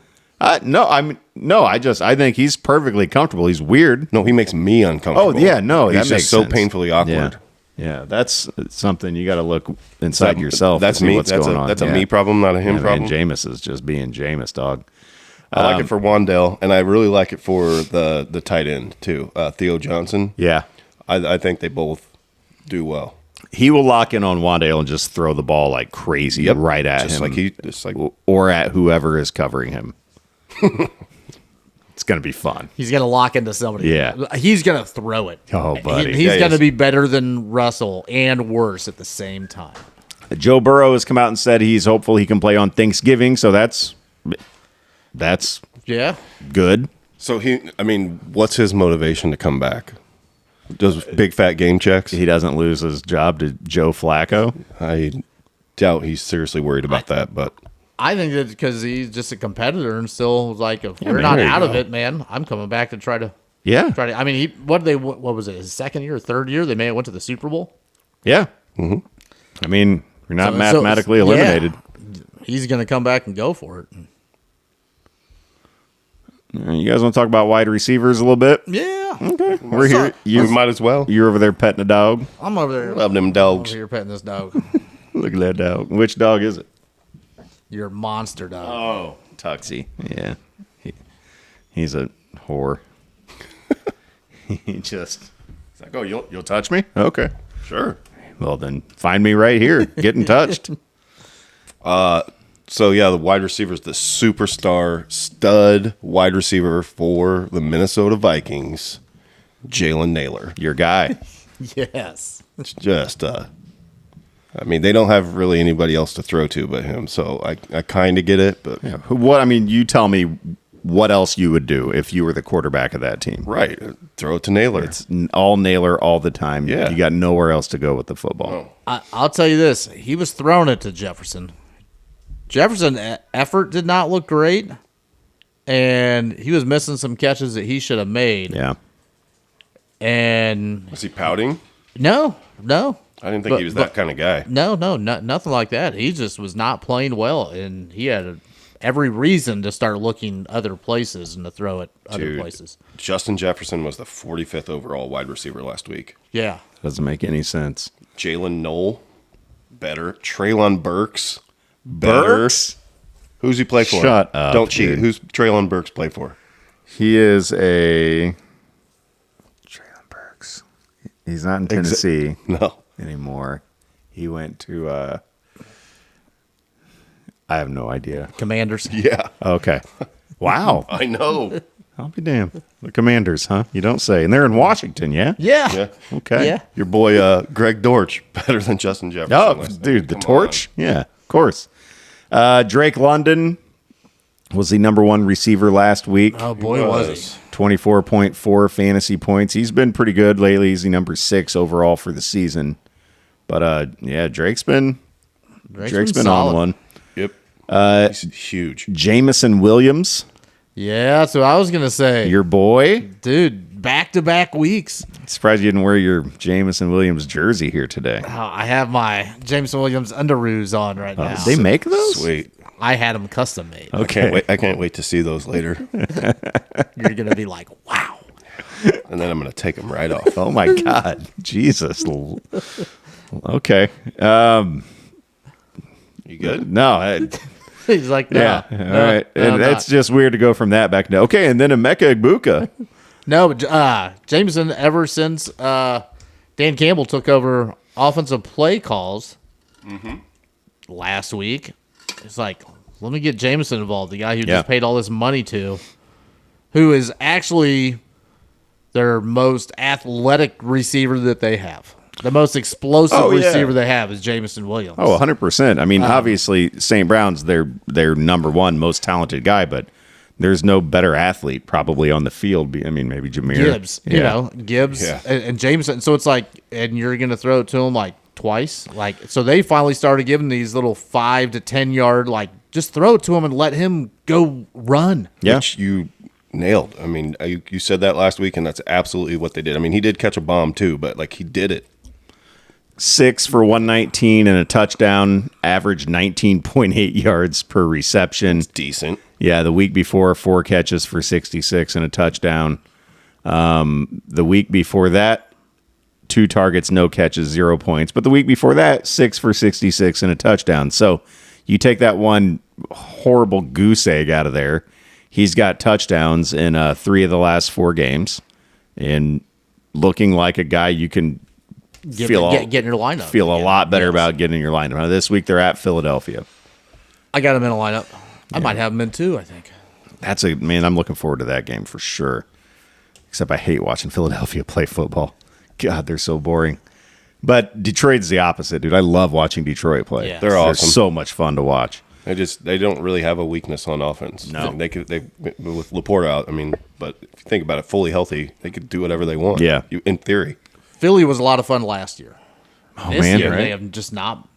Speaker 3: No. I think he's perfectly comfortable. He's weird.
Speaker 2: No, he makes me uncomfortable.
Speaker 3: Oh, yeah, no,
Speaker 2: he's
Speaker 3: that
Speaker 2: just
Speaker 3: makes
Speaker 2: so
Speaker 3: sense.
Speaker 2: painfully awkward.
Speaker 3: Yeah, that's something you got to look inside yourself.
Speaker 2: That's
Speaker 3: to see
Speaker 2: me.
Speaker 3: What's
Speaker 2: That's
Speaker 3: going
Speaker 2: a
Speaker 3: on?
Speaker 2: that's a
Speaker 3: Yeah.
Speaker 2: me problem, not a him
Speaker 3: Yeah,
Speaker 2: problem.
Speaker 3: man, Jameis is just being Jameis, dog.
Speaker 2: I like it for Wandale, and I really like it for the tight end too, Theo Johnson.
Speaker 3: Yeah,
Speaker 2: I think they both do well.
Speaker 3: he will lock in on Wandale and just throw the ball like crazy right at
Speaker 2: just
Speaker 3: him,
Speaker 2: just like
Speaker 3: or at whoever is covering him. It's gonna be fun.
Speaker 4: He's going to lock into somebody.
Speaker 3: Yeah.
Speaker 4: He's going to throw it.
Speaker 3: Oh, buddy.
Speaker 4: He's
Speaker 2: Yeah,
Speaker 4: going to
Speaker 2: yes.
Speaker 4: be better than Russell and worse at the same time.
Speaker 3: Joe Burrow has come out and said he's hopeful he can play on Thanksgiving, so that's
Speaker 4: Yeah.
Speaker 3: good.
Speaker 2: so. What's his motivation to come back? Does big fat game checks?
Speaker 3: He doesn't lose his job to Joe Flacco.
Speaker 2: I doubt he's seriously worried about that, but
Speaker 4: I think that because he's just a competitor and still was like, if we're
Speaker 3: man,
Speaker 4: not
Speaker 3: there you
Speaker 4: out of
Speaker 3: go.
Speaker 4: it, man, I'm coming back to try to.
Speaker 3: Yeah.
Speaker 4: I mean, what was it? His second year or third year? They may have went to the Super Bowl.
Speaker 3: Yeah. Mm-hmm. I mean, you're not
Speaker 4: So-
Speaker 3: mathematically
Speaker 4: yeah.
Speaker 3: eliminated.
Speaker 4: He's going to come back and go for it.
Speaker 3: You guys want to talk about wide receivers a little bit?
Speaker 4: Yeah.
Speaker 3: Okay. We're here.
Speaker 2: We might as well.
Speaker 3: You're over there petting a dog.
Speaker 4: I'm over there.
Speaker 2: Love them
Speaker 4: Over
Speaker 2: dogs.
Speaker 4: here petting this dog.
Speaker 3: Look at that dog. Which dog is it?
Speaker 4: Your monster dog.
Speaker 3: Oh, Tuxie. Yeah. He's a whore. He just, it's like, oh, you'll touch me? Okay.
Speaker 2: Sure.
Speaker 3: Well, then find me right here, getting touched.
Speaker 2: So yeah, the wide receiver is the superstar stud wide receiver for the Minnesota Vikings, Jalen Naylor.
Speaker 3: Your guy.
Speaker 4: Yes.
Speaker 2: It's just, I mean, they don't have really anybody else to throw to but him, so I kind of get it, but
Speaker 3: What, I mean, you tell me what else you would do if you were the quarterback of that team.
Speaker 2: right, throw it to Naylor.
Speaker 3: It's all Naylor all the time.
Speaker 2: Yeah.
Speaker 3: You got nowhere else to go with the football.
Speaker 4: I'll tell you this. He was throwing it to Jefferson. Jefferson effort did not look great, and he was missing some catches that he should have made.
Speaker 3: Yeah.
Speaker 4: And
Speaker 2: Was he pouting?
Speaker 4: no.
Speaker 2: I didn't think he was that kind of guy.
Speaker 4: No, nothing like that. He just was not playing well, and he had every reason to start looking other places and to throw it other
Speaker 2: Dude,
Speaker 4: places.
Speaker 2: Justin Jefferson was the 45th overall wide receiver last week.
Speaker 4: Yeah.
Speaker 3: Doesn't make any sense.
Speaker 2: Jalen Knoll, better. Traylon Burks, better.
Speaker 3: Burks?
Speaker 2: Who's he play for?
Speaker 3: Shut up,
Speaker 2: Don't cheat.
Speaker 3: dude.
Speaker 2: Who's Traylon Burks play for?
Speaker 3: He is a Traylon Burks. He's not in Tennessee
Speaker 2: No.
Speaker 3: anymore. He went to I have no idea.
Speaker 4: Commanders.
Speaker 2: Yeah,
Speaker 3: Okay. Wow.
Speaker 2: I know.
Speaker 3: I'll be damned. The Commanders, huh? You don't say. And they're in Washington, yeah?
Speaker 4: Yeah.
Speaker 2: Yeah.
Speaker 3: Okay.
Speaker 4: Yeah.
Speaker 2: Your boy Greg Dortch, better than Justin Jefferson.
Speaker 3: Oh,
Speaker 2: last
Speaker 3: dude,
Speaker 2: night.
Speaker 3: the
Speaker 2: Come
Speaker 3: torch? Yeah, of course. Drake London was the number one receiver last week.
Speaker 4: Oh, boy, was he.
Speaker 3: 24.4 fantasy points. He's been pretty good lately. He's the number 6 overall for the season. But, yeah, Drake's been on
Speaker 4: solid.
Speaker 3: one.
Speaker 2: Yep. He's huge.
Speaker 3: Jamison Williams,
Speaker 4: Yeah, that's what I was going to say.
Speaker 3: your boy.
Speaker 4: Dude, back-to-back weeks.
Speaker 3: Surprised you didn't wear your Jamison Williams jersey here today.
Speaker 4: Oh, I have my Jameson Williams underoos on right now.
Speaker 3: They make those?
Speaker 2: Sweet.
Speaker 4: I had them custom made.
Speaker 3: Okay.
Speaker 2: I can't wait to see those later.
Speaker 4: You're going to be like, wow.
Speaker 2: And then I'm going to take them right off.
Speaker 3: Oh, my God. Jesus. Okay.
Speaker 2: You good?
Speaker 3: No,
Speaker 4: He's like, no.
Speaker 3: yeah.
Speaker 4: no,
Speaker 3: All right.
Speaker 4: no, I'm
Speaker 3: And that's
Speaker 4: not.
Speaker 3: just weird to go from that back to okay. And then Emeka Egbuka.
Speaker 4: No, but Jameson, ever since Dan Campbell took over offensive play calls last week, it's like, let me get Jameson involved, the guy who
Speaker 3: Yeah.
Speaker 4: just paid all this money to, who is actually their most athletic receiver that they have. The most explosive
Speaker 3: Oh, yeah.
Speaker 4: receiver they have is Jameson Williams.
Speaker 3: Oh, 100%. I mean, obviously, St. Brown's their number one most talented guy, but there's no better athlete probably on the field. I mean, maybe Jameer.
Speaker 4: Gibbs,
Speaker 3: Yeah.
Speaker 4: you know, Gibbs
Speaker 2: Yeah.
Speaker 4: and Jameson. So it's like, and you're going to throw it to him like twice. Like, so they finally started giving these little 5 to 10 yard, like, just throw it to him and let him go run.
Speaker 3: Yeah.
Speaker 2: Which you nailed. I mean, you said that last week, and that's absolutely what they did. I mean, he did catch a bomb too, but like he did it.
Speaker 3: 6 for 119 and a touchdown, average 19.8 yards per reception.
Speaker 2: Decent.
Speaker 3: Yeah, the week before, 4 catches for 66 and a touchdown. The week before that, 2 targets, no catches, 0 points. But the week before that, 6 for 66 and a touchdown. So you take that one horrible goose egg out of there. He's got touchdowns in 3 of the last 4 games, and looking like a guy you can
Speaker 4: Get in your lineup.
Speaker 3: feel a
Speaker 4: Yeah.
Speaker 3: lot better
Speaker 4: Yes.
Speaker 3: about getting in your lineup. Now, this week they're at Philadelphia.
Speaker 4: I got him in a lineup. I might have him in too, I think.
Speaker 3: I'm looking forward to that game for sure. Except I hate watching Philadelphia play football. God, they're so boring. But Detroit's the opposite, dude. I love watching Detroit play.
Speaker 4: Yeah.
Speaker 2: They're awesome.
Speaker 3: so much fun to watch.
Speaker 2: They don't really have a weakness on offense.
Speaker 3: No.
Speaker 2: They with Laporta out. I mean, but if you think about it, fully healthy, they could do whatever they want.
Speaker 3: Yeah.
Speaker 2: In theory.
Speaker 4: Philly was a lot of fun last year.
Speaker 3: Oh,
Speaker 4: This
Speaker 3: man,
Speaker 4: year
Speaker 3: right?
Speaker 4: they have just not.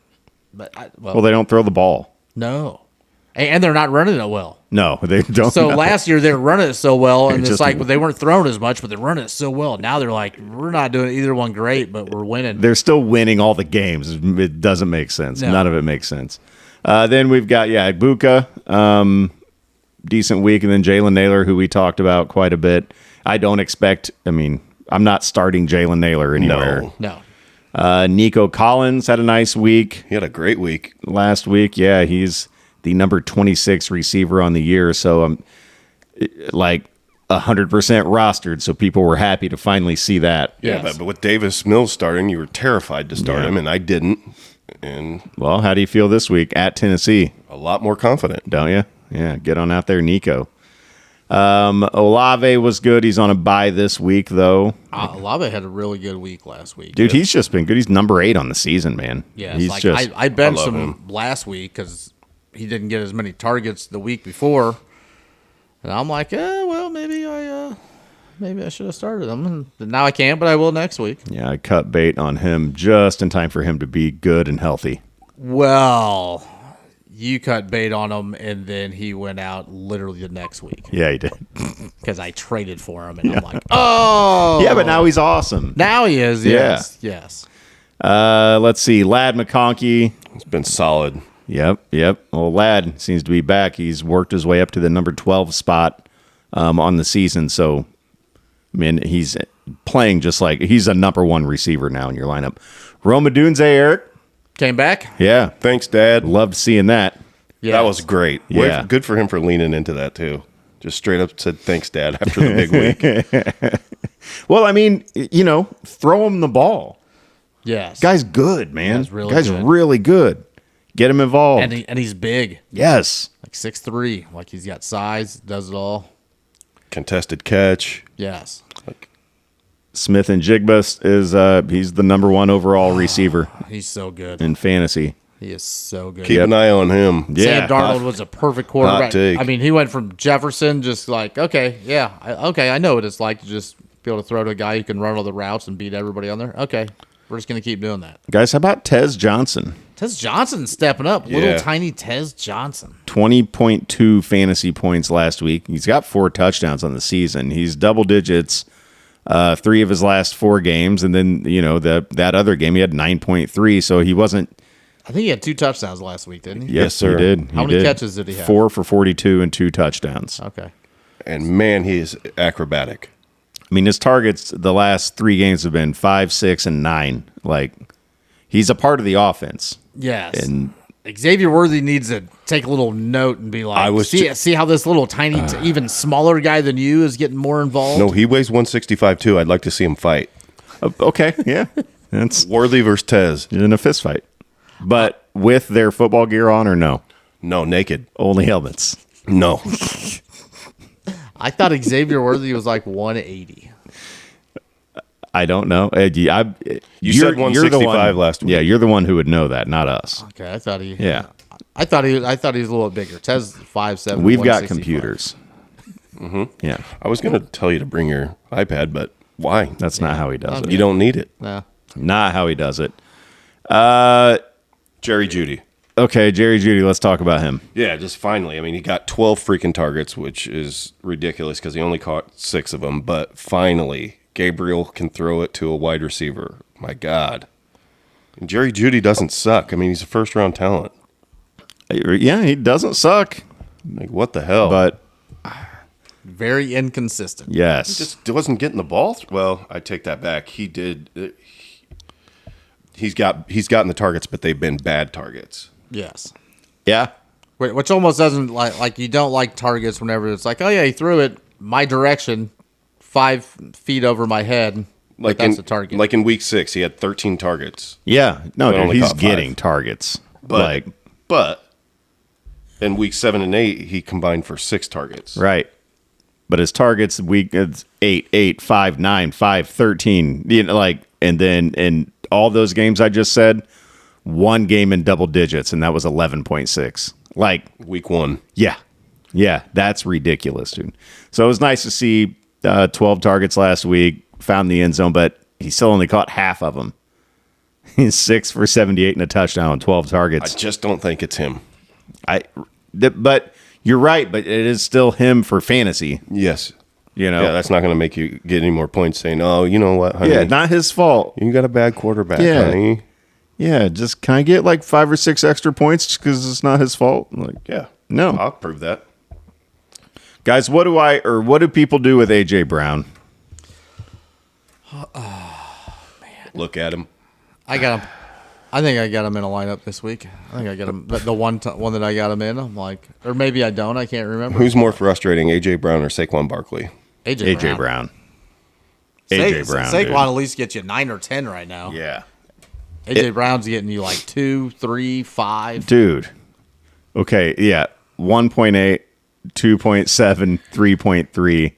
Speaker 4: But
Speaker 3: Well, they don't throw the ball.
Speaker 4: no. And they're not running it well.
Speaker 3: No, they don't.
Speaker 4: So last year they were running it so well, and it's
Speaker 3: just-
Speaker 4: like they weren't throwing as much, but they're running it so well. Now they're like, we're not doing either one great, but we're winning.
Speaker 3: They're still winning all the games. It doesn't make sense.
Speaker 4: No.
Speaker 3: None of it makes sense. Then we've got, Ibuka, decent week, and then Jalen Naylor, who we talked about quite a bit. I don't expect, I'm not starting Jalen Naylor anywhere.
Speaker 2: No.
Speaker 4: No.
Speaker 3: Nico Collins had a nice week
Speaker 2: He had a great week.
Speaker 3: last week. Yeah, he's the number 26 receiver on the year, so I'm like 100% rostered, so people were happy to finally see that.
Speaker 2: Yeah,
Speaker 4: Yes.
Speaker 2: but with Davis Mills starting, you were terrified to start
Speaker 3: Yeah.
Speaker 2: him, and I didn't. And
Speaker 3: Well, how do you feel this week at Tennessee?
Speaker 2: a lot more confident.
Speaker 3: Don't you? Yeah, get on out there, Nico. Olave was good. He's on a bye this week, though.
Speaker 4: Olave had a really good week last week.
Speaker 3: Dude, he's just been good. He's number 8 on the season, man.
Speaker 4: Yeah,
Speaker 3: he's
Speaker 4: like
Speaker 3: just.
Speaker 4: I benched
Speaker 2: love
Speaker 4: him
Speaker 2: him.
Speaker 4: last week because he didn't get as many targets the week before, and I'm like, well, maybe I should have started him. And now I can't, but I will next week.
Speaker 3: Yeah, I cut bait on him just in time for him to be good and healthy.
Speaker 4: Well, you cut bait on him, and then he went out literally the next week
Speaker 3: Yeah, he did.
Speaker 4: because I traded for him, and I'm like, oh,
Speaker 3: Yeah, but now he's awesome.
Speaker 4: now he is. Yes, yes.
Speaker 3: Let's see. Lad McConkey.
Speaker 2: It's been solid.
Speaker 3: Yep. Well, Lad seems to be back. He's worked his way up to the number 12 spot on the season. So, he's playing just like he's a number 1 receiver now in your lineup. Roma Dunze, Eric.
Speaker 4: Came back.
Speaker 3: Yeah.
Speaker 2: Thanks, Dad.
Speaker 3: Loved seeing that.
Speaker 4: Yes.
Speaker 2: That was great.
Speaker 3: Yeah.
Speaker 2: Good for him for leaning into that, too. Just straight up said, thanks, Dad, after the big week.
Speaker 3: Well, throw him the ball.
Speaker 4: yes.
Speaker 3: Guy's good, man.
Speaker 4: Guy's really
Speaker 3: Guy's
Speaker 4: good.
Speaker 3: really good. Get him involved.
Speaker 4: and he's big,
Speaker 3: Yes.
Speaker 4: like 6'3". Like he's got size, does it all.
Speaker 2: Contested catch.
Speaker 4: Yes.
Speaker 3: Smith and Jigba is he's the number 1 overall receiver
Speaker 4: He's so good.
Speaker 3: in fantasy.
Speaker 4: He is so good.
Speaker 2: Keep an eye on him.
Speaker 3: Yeah.
Speaker 4: Sam Darnold was a perfect quarterback.
Speaker 2: take.
Speaker 4: I mean, he went from Jefferson, just like, okay, yeah, I know what it's like to just be able to throw to a guy who can run all the routes and beat everybody on there. Okay, we're just going to keep doing that.
Speaker 3: Guys, how about Tez Johnson?
Speaker 4: Tez Johnson stepping up.
Speaker 2: Yeah.
Speaker 4: Little tiny Tez Johnson.
Speaker 3: 20.2 fantasy points last week. He's got 4 touchdowns on the season. He's double digits 3 of his last 4 games, and then that other game he had 9.3. So he wasn't.
Speaker 4: I think he had 2 touchdowns last week, didn't he?
Speaker 2: Yes, sir.
Speaker 3: He did.
Speaker 4: How many catches did he have?
Speaker 3: 4 for 42 and 2 touchdowns.
Speaker 4: Okay.
Speaker 2: And, man, he is acrobatic.
Speaker 3: His targets the last 3 games have been 5, 6, and 9. Like, he's a part of the offense.
Speaker 4: Yes.
Speaker 3: And
Speaker 4: Xavier Worthy needs to take a little note and be like, see how this little tiny, even smaller guy than you is getting more involved?
Speaker 2: No, he weighs 165, too. I'd like to see him fight.
Speaker 3: okay, yeah, that's
Speaker 2: Worthy versus Tez.
Speaker 3: in a fist fight, but with their football gear on or no,
Speaker 2: No, naked.
Speaker 3: only helmets.
Speaker 2: No.
Speaker 4: I thought Xavier Worthy was like 180.
Speaker 3: I don't know.
Speaker 2: You said 165 last week.
Speaker 3: Yeah, you're the one who would know that, not us.
Speaker 4: Okay, I thought he.
Speaker 3: Yeah.
Speaker 4: I thought he was a little bit bigger. Tez 5'7".
Speaker 3: We've got
Speaker 4: 165.
Speaker 3: computers. Yeah,
Speaker 2: I was going to tell you to bring your iPad, but why?
Speaker 3: that's not how he does it.
Speaker 2: You don't need it.
Speaker 4: No.
Speaker 3: Not how he does it.
Speaker 2: Jerry Jeudy.
Speaker 3: Okay, Jerry Jeudy. Let's talk about him.
Speaker 2: Yeah, just finally. I mean, he got 12 freaking targets, which is ridiculous because he only caught 6 of them. But finally, Gabriel can throw it to a wide receiver. My God. And Jerry Jeudy doesn't suck. I mean, he's a first-round talent.
Speaker 3: Yeah, he doesn't suck,
Speaker 2: Like, what the hell?
Speaker 3: but
Speaker 4: Very inconsistent.
Speaker 3: yes,
Speaker 2: just wasn't getting the ball. Well, I take that back. He did. He's gotten the targets, but they've been bad targets.
Speaker 4: Yes.
Speaker 3: yeah.
Speaker 4: Which almost doesn't like you don't like targets whenever it's like, oh yeah, he threw it my direction, 5 feet over my head.
Speaker 2: Like
Speaker 4: that's
Speaker 2: in,
Speaker 4: a target.
Speaker 2: Like in week 6, he had 13 targets.
Speaker 3: Yeah, no,
Speaker 2: But
Speaker 3: dude,
Speaker 2: only
Speaker 3: he's
Speaker 2: caught 5.
Speaker 3: getting targets.
Speaker 2: But in week 7 and 8, he combined for 6 targets.
Speaker 3: Right. But his targets week it's 8, 8, 5, 9, 5, 13. And then in all those games I just said, 1 game in double digits, and that was 11.6.
Speaker 2: Week 1.
Speaker 3: Yeah. Yeah, that's ridiculous, dude. So it was nice to see 12 targets last week, found the end zone, but he still only caught half of them. He's 6 for 78 and a touchdown on 12
Speaker 2: I
Speaker 3: targets.
Speaker 2: just don't think it's him.
Speaker 3: But you're right. But it is still him for fantasy.
Speaker 2: Yes.
Speaker 3: You know.
Speaker 2: Yeah, that's not going to make you get any more points saying, oh, you know what, honey?
Speaker 3: Yeah, not his fault.
Speaker 2: You got a bad quarterback,
Speaker 3: Yeah.
Speaker 2: honey.
Speaker 3: Yeah, just can I get like 5 or 6 extra points just because it's not his fault? Like,
Speaker 2: Yeah.
Speaker 3: no.
Speaker 2: I'll prove that.
Speaker 3: Guys, what do people do with AJ Brown?
Speaker 2: Look at him.
Speaker 4: I got him. I think I got him in a lineup this week. I think I got him. The one that I got him in, I'm like, or maybe I don't. I can't remember.
Speaker 2: Who's more frustrating, AJ Brown or Saquon Barkley?
Speaker 3: AJ Brown.
Speaker 4: AJ
Speaker 3: AJ Brown.
Speaker 4: Saquon
Speaker 3: dude.
Speaker 4: at least gets you 9 or 10 right now.
Speaker 3: Yeah.
Speaker 4: AJ Brown's getting you like 2, 3, 5.
Speaker 3: Dude. Okay, yeah. 1.8, 2.7, 3.3.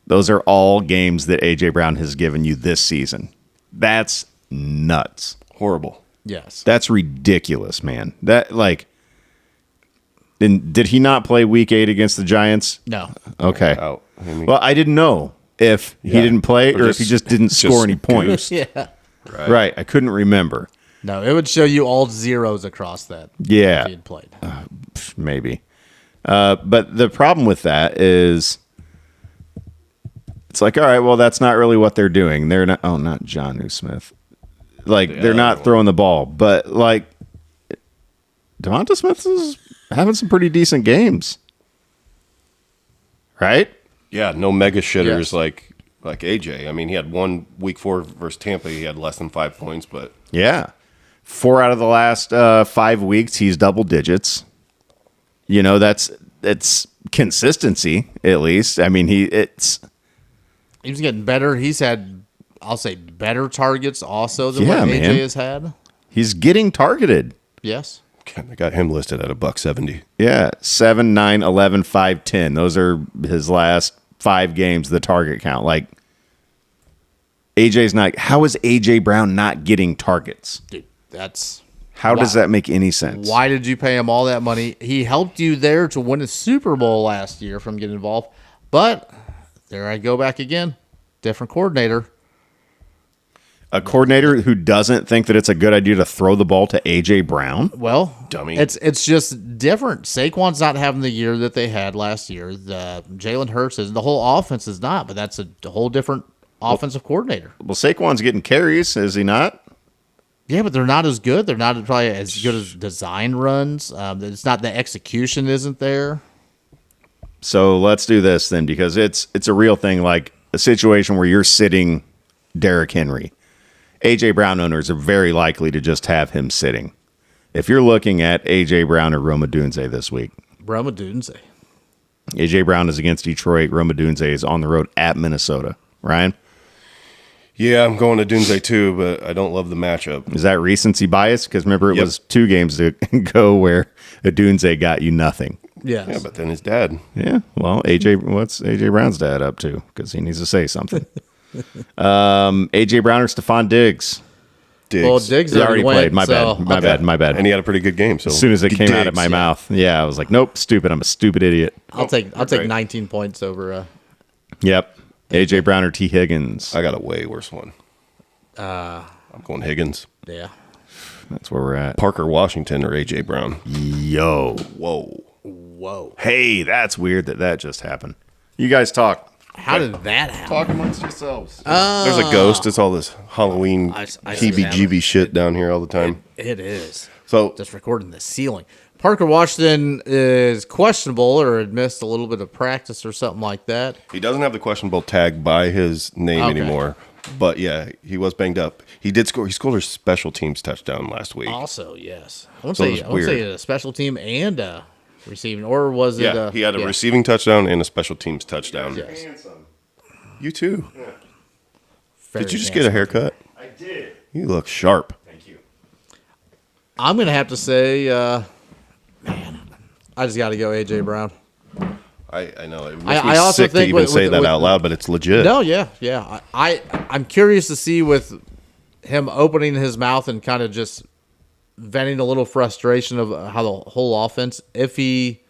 Speaker 3: Those are all games that AJ Brown has given you this season. That's nuts.
Speaker 2: Horrible.
Speaker 4: Yes.
Speaker 3: That's ridiculous, man. That like and did he not play week 8 against the Giants?
Speaker 4: No.
Speaker 3: Okay.
Speaker 2: Out.
Speaker 3: Well, I didn't know if he didn't play or if he just didn't score any points.
Speaker 4: Yeah.
Speaker 3: Right. I couldn't remember.
Speaker 4: No, it would show you all zeros across that.
Speaker 3: Yeah.
Speaker 4: If he had played.
Speaker 3: Maybe. But the problem with that is it's like, all right, well, that's not really what they're doing. They're not, not Jonnu Smith. Like, they're not throwing the ball. But, like, Devonta Smith is having some pretty decent games. Right?
Speaker 2: Yeah, no mega shitters
Speaker 4: Yes.
Speaker 2: like AJ. I mean, he had one week 4 versus Tampa. He had less than 5 points, but
Speaker 3: Yeah. 4 out of the last 5 weeks, he's double digits. You know, it's consistency, at least. I mean, he's
Speaker 4: getting better. He's had, I'll say, better targets also than
Speaker 3: Yeah,
Speaker 4: what
Speaker 3: man.
Speaker 4: AJ has had.
Speaker 3: he's getting targeted.
Speaker 4: Yes.
Speaker 2: I got him listed at $170.
Speaker 3: Yeah, 7, 9, 11, 5, 10. Those are his last 5 games, the target count. Like, AJ's not. How is AJ Brown not getting targets?
Speaker 4: Dude, that's.
Speaker 3: How does that make any sense?
Speaker 4: Why did you pay him all that money? He helped you there to win a Super Bowl last year from getting involved. But there I go back again. Different coordinator.
Speaker 3: A coordinator who doesn't think that it's a good idea to throw the ball to AJ Brown?
Speaker 4: Well,
Speaker 2: Dummy.
Speaker 4: It's just different. Saquon's not having the year that they had last year. The Jalen Hurts is the whole offense is not, but that's a whole different offensive coordinator.
Speaker 3: Well, Saquon's getting carries, is he not?
Speaker 4: Yeah, but they're not as good. They're not probably as good as design runs. It's not the execution isn't there.
Speaker 3: So let's do this then, because it's a real thing, like a situation where you're sitting Derrick Henry. AJ Brown owners are very likely to just have him sitting. If you're looking at AJ Brown or Roma Dunze this week,
Speaker 4: Roma Dunze.
Speaker 3: AJ Brown is against Detroit. Roma Dunze is on the road at Minnesota. Ryan,
Speaker 2: Yeah, I'm going to Dunze too, but I don't love the matchup.
Speaker 3: is that recency bias? Because remember, it
Speaker 2: Yep.
Speaker 3: was 2 games to go where a Dunze got you nothing.
Speaker 4: Yes.
Speaker 2: Yeah, but then his dad.
Speaker 3: Yeah, well, what's AJ Brown's dad up to? Because he needs to say something. AJ Brown or Stephon Diggs?
Speaker 2: Diggs.
Speaker 4: Well, Diggs
Speaker 3: He already
Speaker 4: went,
Speaker 3: played. My
Speaker 4: so-
Speaker 3: bad. My
Speaker 4: okay.
Speaker 3: bad. My bad.
Speaker 2: And he had a pretty good game. So
Speaker 3: As soon as it came out of
Speaker 2: Diggs,
Speaker 3: my
Speaker 2: yeah.
Speaker 3: mouth, yeah, I was like, nope, stupid. I'm a stupid idiot.
Speaker 4: I'll take
Speaker 2: right.
Speaker 4: 19 points over.
Speaker 3: Yep. AJ Brown or T. Higgins?
Speaker 2: I got a way worse one. I'm going Higgins.
Speaker 4: Yeah.
Speaker 3: That's where we're at.
Speaker 2: Parker Washington or AJ Brown.
Speaker 3: Yo.
Speaker 2: Whoa.
Speaker 4: Whoa.
Speaker 3: Hey, that's weird that just happened. You guys talk.
Speaker 4: How did that happen?
Speaker 3: Talk amongst yourselves.
Speaker 2: There's a ghost. It's all this Halloween
Speaker 4: I see
Speaker 2: heebie-jeebie shit down here all the time.
Speaker 4: It is.
Speaker 2: So
Speaker 4: Just recording the ceiling. Parker Washington is questionable or had missed a little bit of practice or something like that.
Speaker 2: he doesn't have the questionable tag by his name
Speaker 4: Okay.
Speaker 2: anymore. But yeah, he was banged up. He did score. He scored a special teams touchdown last week.
Speaker 4: Also, yes. I won't
Speaker 2: So
Speaker 4: say
Speaker 2: it's
Speaker 4: I won't say
Speaker 2: weird.
Speaker 4: a special team and receiving, or was it?
Speaker 2: Yeah, he had a receiving touchdown and a special teams touchdown.
Speaker 4: Yes.
Speaker 2: You too.
Speaker 4: Very
Speaker 2: Did you just get a
Speaker 4: handsome.
Speaker 2: haircut?
Speaker 3: I did.
Speaker 2: You look sharp.
Speaker 3: Thank you.
Speaker 4: I'm gonna have to say, man, I just got to go AJ Brown.
Speaker 2: I know. It makes
Speaker 4: I
Speaker 2: me
Speaker 4: also
Speaker 2: sick to
Speaker 4: think
Speaker 2: even
Speaker 4: with-
Speaker 2: say
Speaker 4: with-
Speaker 2: that
Speaker 4: with-
Speaker 2: out loud, but it's legit.
Speaker 4: No, yeah. I'm curious to see with him opening his mouth and kind of just venting a little frustration of how the whole offense, if he,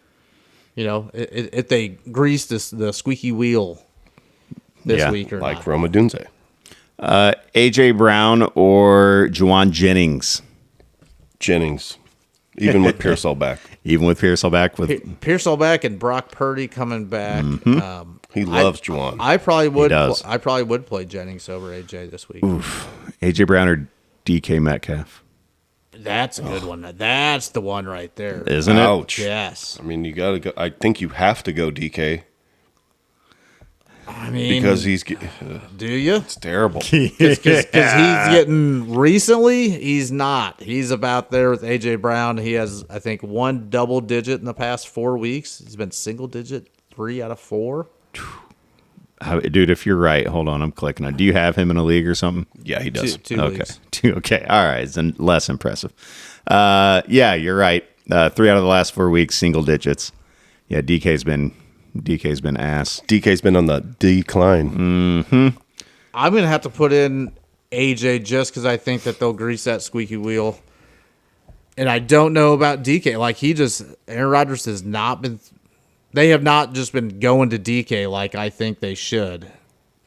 Speaker 4: if they grease the squeaky wheel this
Speaker 3: Yeah,
Speaker 4: week or
Speaker 2: like
Speaker 4: not.
Speaker 2: Roma Dunze.
Speaker 3: AJ Brown or Juwan Jennings?
Speaker 2: Jennings. Even with Pearsall back.
Speaker 3: Even with Pearsall back. With
Speaker 4: Pearsall back and Brock Purdy coming back.
Speaker 2: He loves Juwan.
Speaker 4: I probably would.
Speaker 3: does.
Speaker 4: I probably would play Jennings over AJ this week.
Speaker 3: A.J. Brown or DK Metcalf.
Speaker 4: That's a good one. That's the one right there.
Speaker 3: Isn't it?
Speaker 2: Ouch.
Speaker 4: Yes.
Speaker 2: I mean, you got to go. I think you have to go DK
Speaker 4: I mean,
Speaker 2: because he's
Speaker 4: do you?
Speaker 2: it's terrible.
Speaker 4: Because he's getting recently, he's not. He's about there with AJ Brown. He has, I think, one double digit in the past 4 weeks. He's been single digit 3 out of 4.
Speaker 3: Dude, if you're right, hold on, I'm clicking on. Do you have him in a league or something?
Speaker 2: Yeah, he does.
Speaker 4: Two
Speaker 3: Okay.
Speaker 4: weeks.
Speaker 3: Okay. All right. It's less impressive. Yeah, you're right. 3 out of the last 4 weeks, single digits. Yeah, DK's been ass.
Speaker 2: DK's been on the decline.
Speaker 4: I'm going to have to put in AJ just because I think that they'll grease that squeaky wheel. And I don't know about DK. Like, Aaron Rodgers has not been, they have not just been going to DK like I think they should.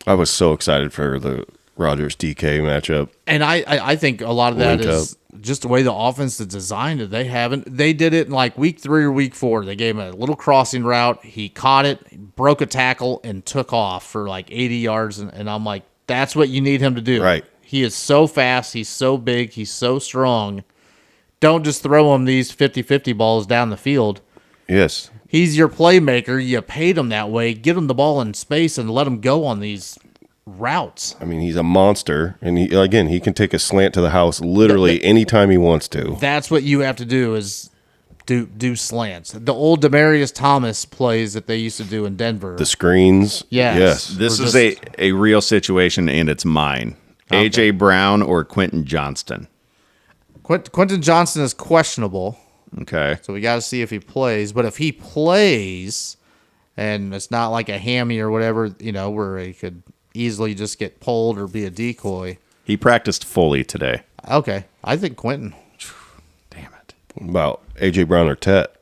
Speaker 2: I was so excited for the Rodgers DK matchup.
Speaker 4: And I think a lot of that
Speaker 2: Link
Speaker 4: is just the way the offense is designed. They did it in like week 3 or week 4. They gave him a little crossing route. He caught it, broke a tackle, and took off for like 80 yards. And I'm like, that's what you need him to do.
Speaker 2: Right.
Speaker 4: He is so fast. He's so big. He's so strong. Don't just throw him these 50-50 balls down the field.
Speaker 2: Yes.
Speaker 4: He's your playmaker. You paid him that way. Get him the ball in space and let him go on these routes.
Speaker 2: I mean, he's a monster. And he can take a slant to the house literally anytime he wants to.
Speaker 4: That's what you have to do is do slants. The old Demaryius Thomas plays that they used to do in Denver.
Speaker 2: The screens.
Speaker 4: Yes.
Speaker 2: Yes.
Speaker 3: This
Speaker 4: We're
Speaker 3: is
Speaker 4: just-
Speaker 3: a real situation, and it's mine.
Speaker 4: Okay.
Speaker 3: A.J. Brown or Quentin Johnston.
Speaker 4: Quentin Johnson is questionable,
Speaker 3: Okay.
Speaker 4: so we got to see if he plays. But if he plays, and it's not like a hammy or whatever, where he could easily just get pulled or be a decoy.
Speaker 3: He practiced fully today.
Speaker 4: Okay, I think Quentin.
Speaker 3: Damn it.
Speaker 2: About A.J. Brown or Tet.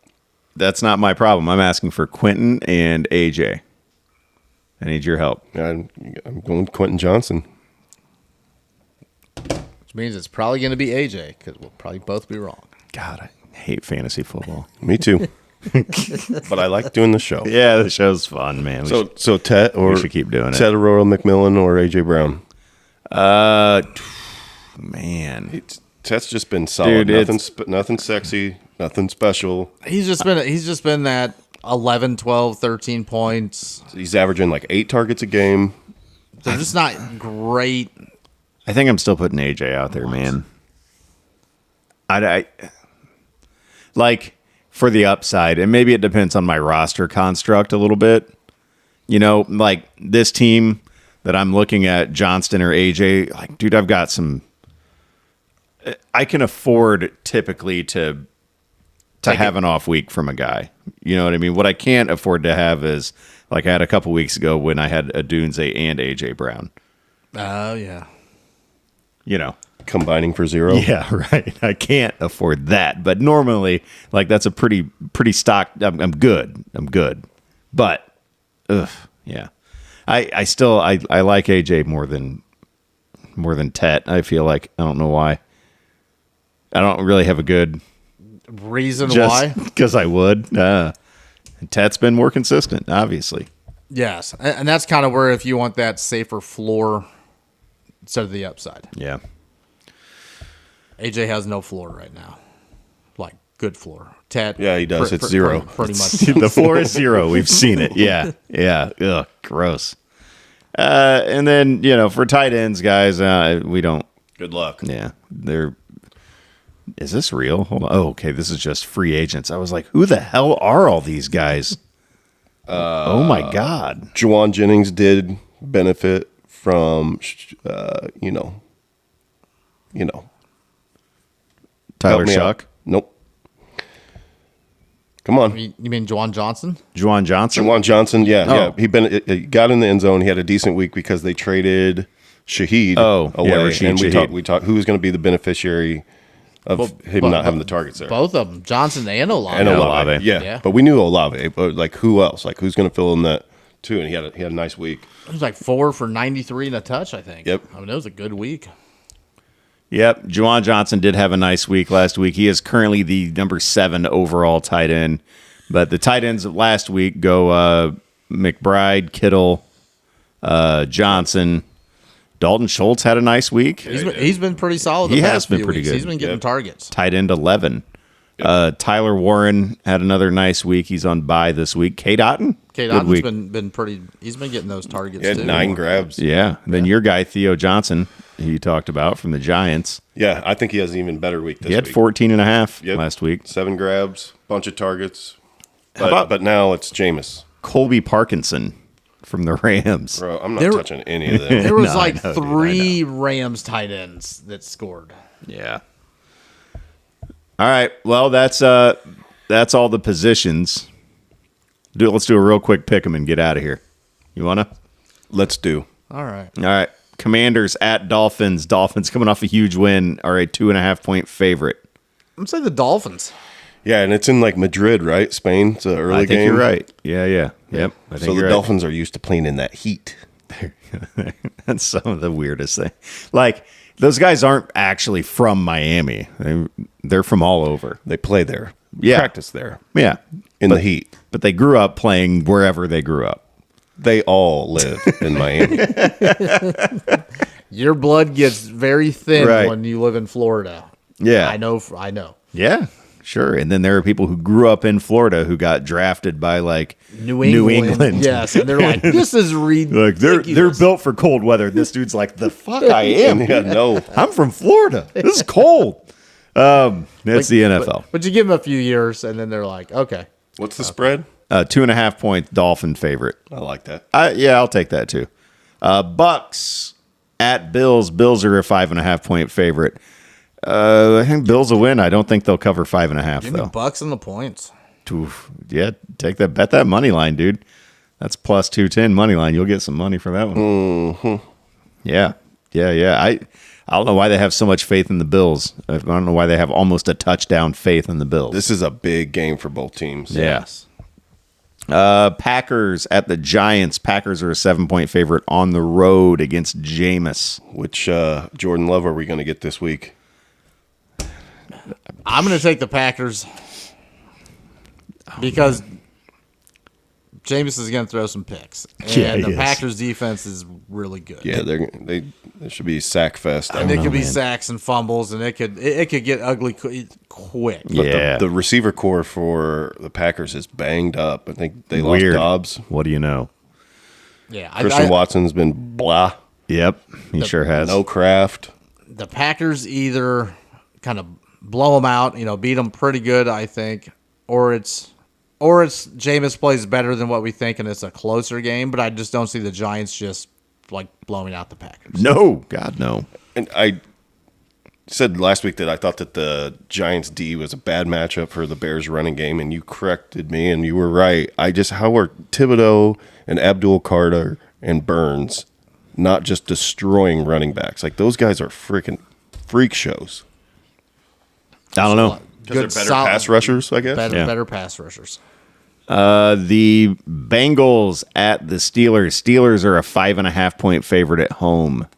Speaker 3: That's not my problem. I'm asking for Quentin and A.J. I need your help.
Speaker 2: I'm going with Quentin Johnson.
Speaker 4: Which means it's probably going to be AJ because we'll probably both be wrong.
Speaker 3: God, I hate fantasy football.
Speaker 2: Me too. But I like doing the show.
Speaker 3: Yeah, the show's fun, man.
Speaker 2: So Tet or
Speaker 3: should keep doing it.
Speaker 2: Tet Aurora McMillan or A.J. Brown.
Speaker 3: Man.
Speaker 2: Tet's just been solid.
Speaker 3: Dude,
Speaker 2: nothing sexy, nothing special.
Speaker 4: He's just been that 11, 12, 13 points.
Speaker 2: He's averaging like 8 targets a game.
Speaker 4: They're just not great.
Speaker 3: I think I'm still putting AJ out there, man. I like for the upside, and maybe it depends on my roster construct a little bit. Like this team that I'm looking at, Johnston or AJ, like, dude, I've got some. I can afford typically to have an off week from a guy. You know what I mean? What I can't afford to have is like I had a couple weeks ago when I had a Dunze and AJ Brown.
Speaker 4: Oh, yeah.
Speaker 2: Combining for 0.
Speaker 3: Yeah, right. I can't afford that. But normally, like that's a pretty stock. I'm good. But, yeah. I still like AJ more than Tet. I feel like I don't know why. I don't really have a good
Speaker 4: Reason why?
Speaker 3: Because I would. Tet's been more consistent, obviously.
Speaker 4: Yes. And that's kind of where if you want that safer floor instead of the upside.
Speaker 3: Yeah.
Speaker 4: AJ has no floor right now. Like, good floor. Ted.
Speaker 2: Yeah, he does. It's 0.
Speaker 4: Pretty much.
Speaker 3: The floor is 0. We've seen it. Yeah. Yeah. Ugh, gross. And then, for tight ends, guys, we don't.
Speaker 2: Good luck.
Speaker 3: Yeah. Is this real? Hold on. Oh, okay. This is just free agents. I was like, who the hell are all these guys? Oh, my God.
Speaker 2: Juwan Jennings did benefit from,
Speaker 3: Tyler
Speaker 2: help me out.
Speaker 3: Shuck.
Speaker 2: Nope. Come on.
Speaker 4: You mean Juwan Johnson?
Speaker 3: Juwan Johnson.
Speaker 2: Juwan Johnson, yeah.
Speaker 3: Oh.
Speaker 2: He got in the end zone. He had a decent week because they traded Shaheed away.
Speaker 3: Rashid
Speaker 2: and
Speaker 3: Shaheed.
Speaker 2: we talked who was going to be the beneficiary of him not having the targets there.
Speaker 4: Both of them. Johnson and Olave.
Speaker 2: And Olave.
Speaker 3: Olave.
Speaker 2: Yeah. But we knew Olave. But like who else? Like who's going to fill in that too? And he had a nice week.
Speaker 4: It was like 4 for 93 and a touch, I think.
Speaker 2: Yep.
Speaker 4: I mean, it was a good week.
Speaker 3: Yep. Juwan Johnson did have a nice week last week. He is currently the number 7 overall tight end. But the tight ends of last week go McBride, Kittle, Johnson. Dalton Schultz had a nice week.
Speaker 4: He's been pretty solid.
Speaker 3: He
Speaker 4: The
Speaker 3: has
Speaker 4: past
Speaker 3: been
Speaker 4: few
Speaker 3: pretty
Speaker 4: weeks.
Speaker 3: good.
Speaker 4: He's been getting targets.
Speaker 3: Tight end 11. Tyler Warren had another nice week. He's on bye this week. Kate Otten?
Speaker 4: Kate
Speaker 3: Good
Speaker 4: Otten's
Speaker 3: week.
Speaker 4: been pretty. He's been getting those targets
Speaker 2: He had
Speaker 4: too.
Speaker 2: 9 grabs.
Speaker 3: Yeah. Then your guy, Theo Johnson, who you talked about from the Giants.
Speaker 2: Yeah, I think he has an even better week this
Speaker 3: He had
Speaker 2: week.
Speaker 3: 14 and a half
Speaker 2: Yep.
Speaker 3: last week.
Speaker 2: 7 grabs, bunch of targets.
Speaker 3: about-
Speaker 2: But now it's Jameis.
Speaker 3: Colby Parkinson from the Rams.
Speaker 2: Bro, I'm not
Speaker 4: There-
Speaker 2: touching any of them.
Speaker 4: There was
Speaker 3: No, I
Speaker 4: like
Speaker 3: know, dude, I
Speaker 4: 3 Rams tight ends that scored.
Speaker 3: Yeah. All right. Well, that's all the positions. Let's do a real quick pick 'em and get out of here. You wanna?
Speaker 2: Let's do.
Speaker 4: All right.
Speaker 3: All right. Commanders at Dolphins. Dolphins coming off a huge win are a 2.5-point favorite.
Speaker 4: I'm saying the Dolphins.
Speaker 2: Yeah, and it's in like Madrid, right? Spain. It's an early
Speaker 3: I think
Speaker 2: game.
Speaker 3: you're right. Yeah. Yep. I think
Speaker 2: So the
Speaker 3: you're right.
Speaker 2: Dolphins are used to playing in that heat.
Speaker 3: That's some of the weirdest thing. Like those guys aren't actually from Miami. They're from all over.
Speaker 2: They play there.
Speaker 3: Yeah.
Speaker 2: Practice there
Speaker 3: Yeah.
Speaker 2: in the heat.
Speaker 3: But they grew up playing wherever they grew up.
Speaker 2: They all live in Miami.
Speaker 4: Your blood gets very thin
Speaker 3: Right.
Speaker 4: when you live in Florida.
Speaker 3: Yeah.
Speaker 4: I know. I know.
Speaker 3: Yeah, sure. And then there are people who grew up in Florida who got drafted by like
Speaker 4: New England. Yes, and they're like, this is ridiculous.
Speaker 3: Like they're built for cold weather. This dude's like, the fuck I am.
Speaker 2: Yeah, no.
Speaker 3: I'm from Florida. This is cold. That's the NFL.
Speaker 4: But you give them a few years, and then they're like, okay.
Speaker 2: What's the spread?
Speaker 3: 2.5 point Dolphin favorite.
Speaker 2: I like that.
Speaker 3: Yeah, I'll take that too. Bucks at Bills. Bills are a 5.5 point favorite. I think Bills will win. I don't think they'll cover 5.5
Speaker 4: Give me
Speaker 3: though.
Speaker 4: Bucks and the points.
Speaker 3: Oof. Yeah, take that. Bet that money line, dude. That's plus 210 money line. You'll get some money for that one.
Speaker 2: Mm-hmm.
Speaker 3: Yeah. I don't know why they have so much faith in the Bills. I don't know why they have almost a touchdown faith in the Bills.
Speaker 2: This is a big game for both teams.
Speaker 3: Yes. Packers at the Giants. Packers are a 7-point favorite on the road against Jameis.
Speaker 2: Which Jordan Love are we going to get this week?
Speaker 4: I'm going to take the Packers because Jameis is going to throw some picks. And
Speaker 3: Yeah, he
Speaker 4: the
Speaker 3: is.
Speaker 4: Packers defense is really good.
Speaker 2: Yeah, they should be sack fest.
Speaker 4: And it could be
Speaker 3: man.
Speaker 4: sacks and fumbles, and it could get ugly quick.
Speaker 2: But
Speaker 3: Yeah.
Speaker 2: the receiver core for the Packers is banged up. I think they
Speaker 3: Weird.
Speaker 2: lost Dobbs.
Speaker 3: What do you know?
Speaker 4: Yeah,
Speaker 2: Christian Watson's been blah.
Speaker 3: Yep, he sure has.
Speaker 2: No craft.
Speaker 4: the Packers either kind of blow them out, beat them pretty good, I think, or it's Jameis plays better than what we think, and it's a closer game. But I just don't see the Giants just like blowing out the Packers.
Speaker 3: No, God, no.
Speaker 2: And I said last week that I thought that the Giants D was a bad matchup for the Bears running game, and you corrected me, and you were right. How are Thibodeau and Abdul Carter and Burns not just destroying running backs? Like, those guys are freaking freak shows.
Speaker 3: I don't know.
Speaker 2: Because they're better pass rushers, I guess.
Speaker 4: Better pass rushers.
Speaker 3: The Bengals at the Steelers. Steelers are a 5.5-point favorite at home.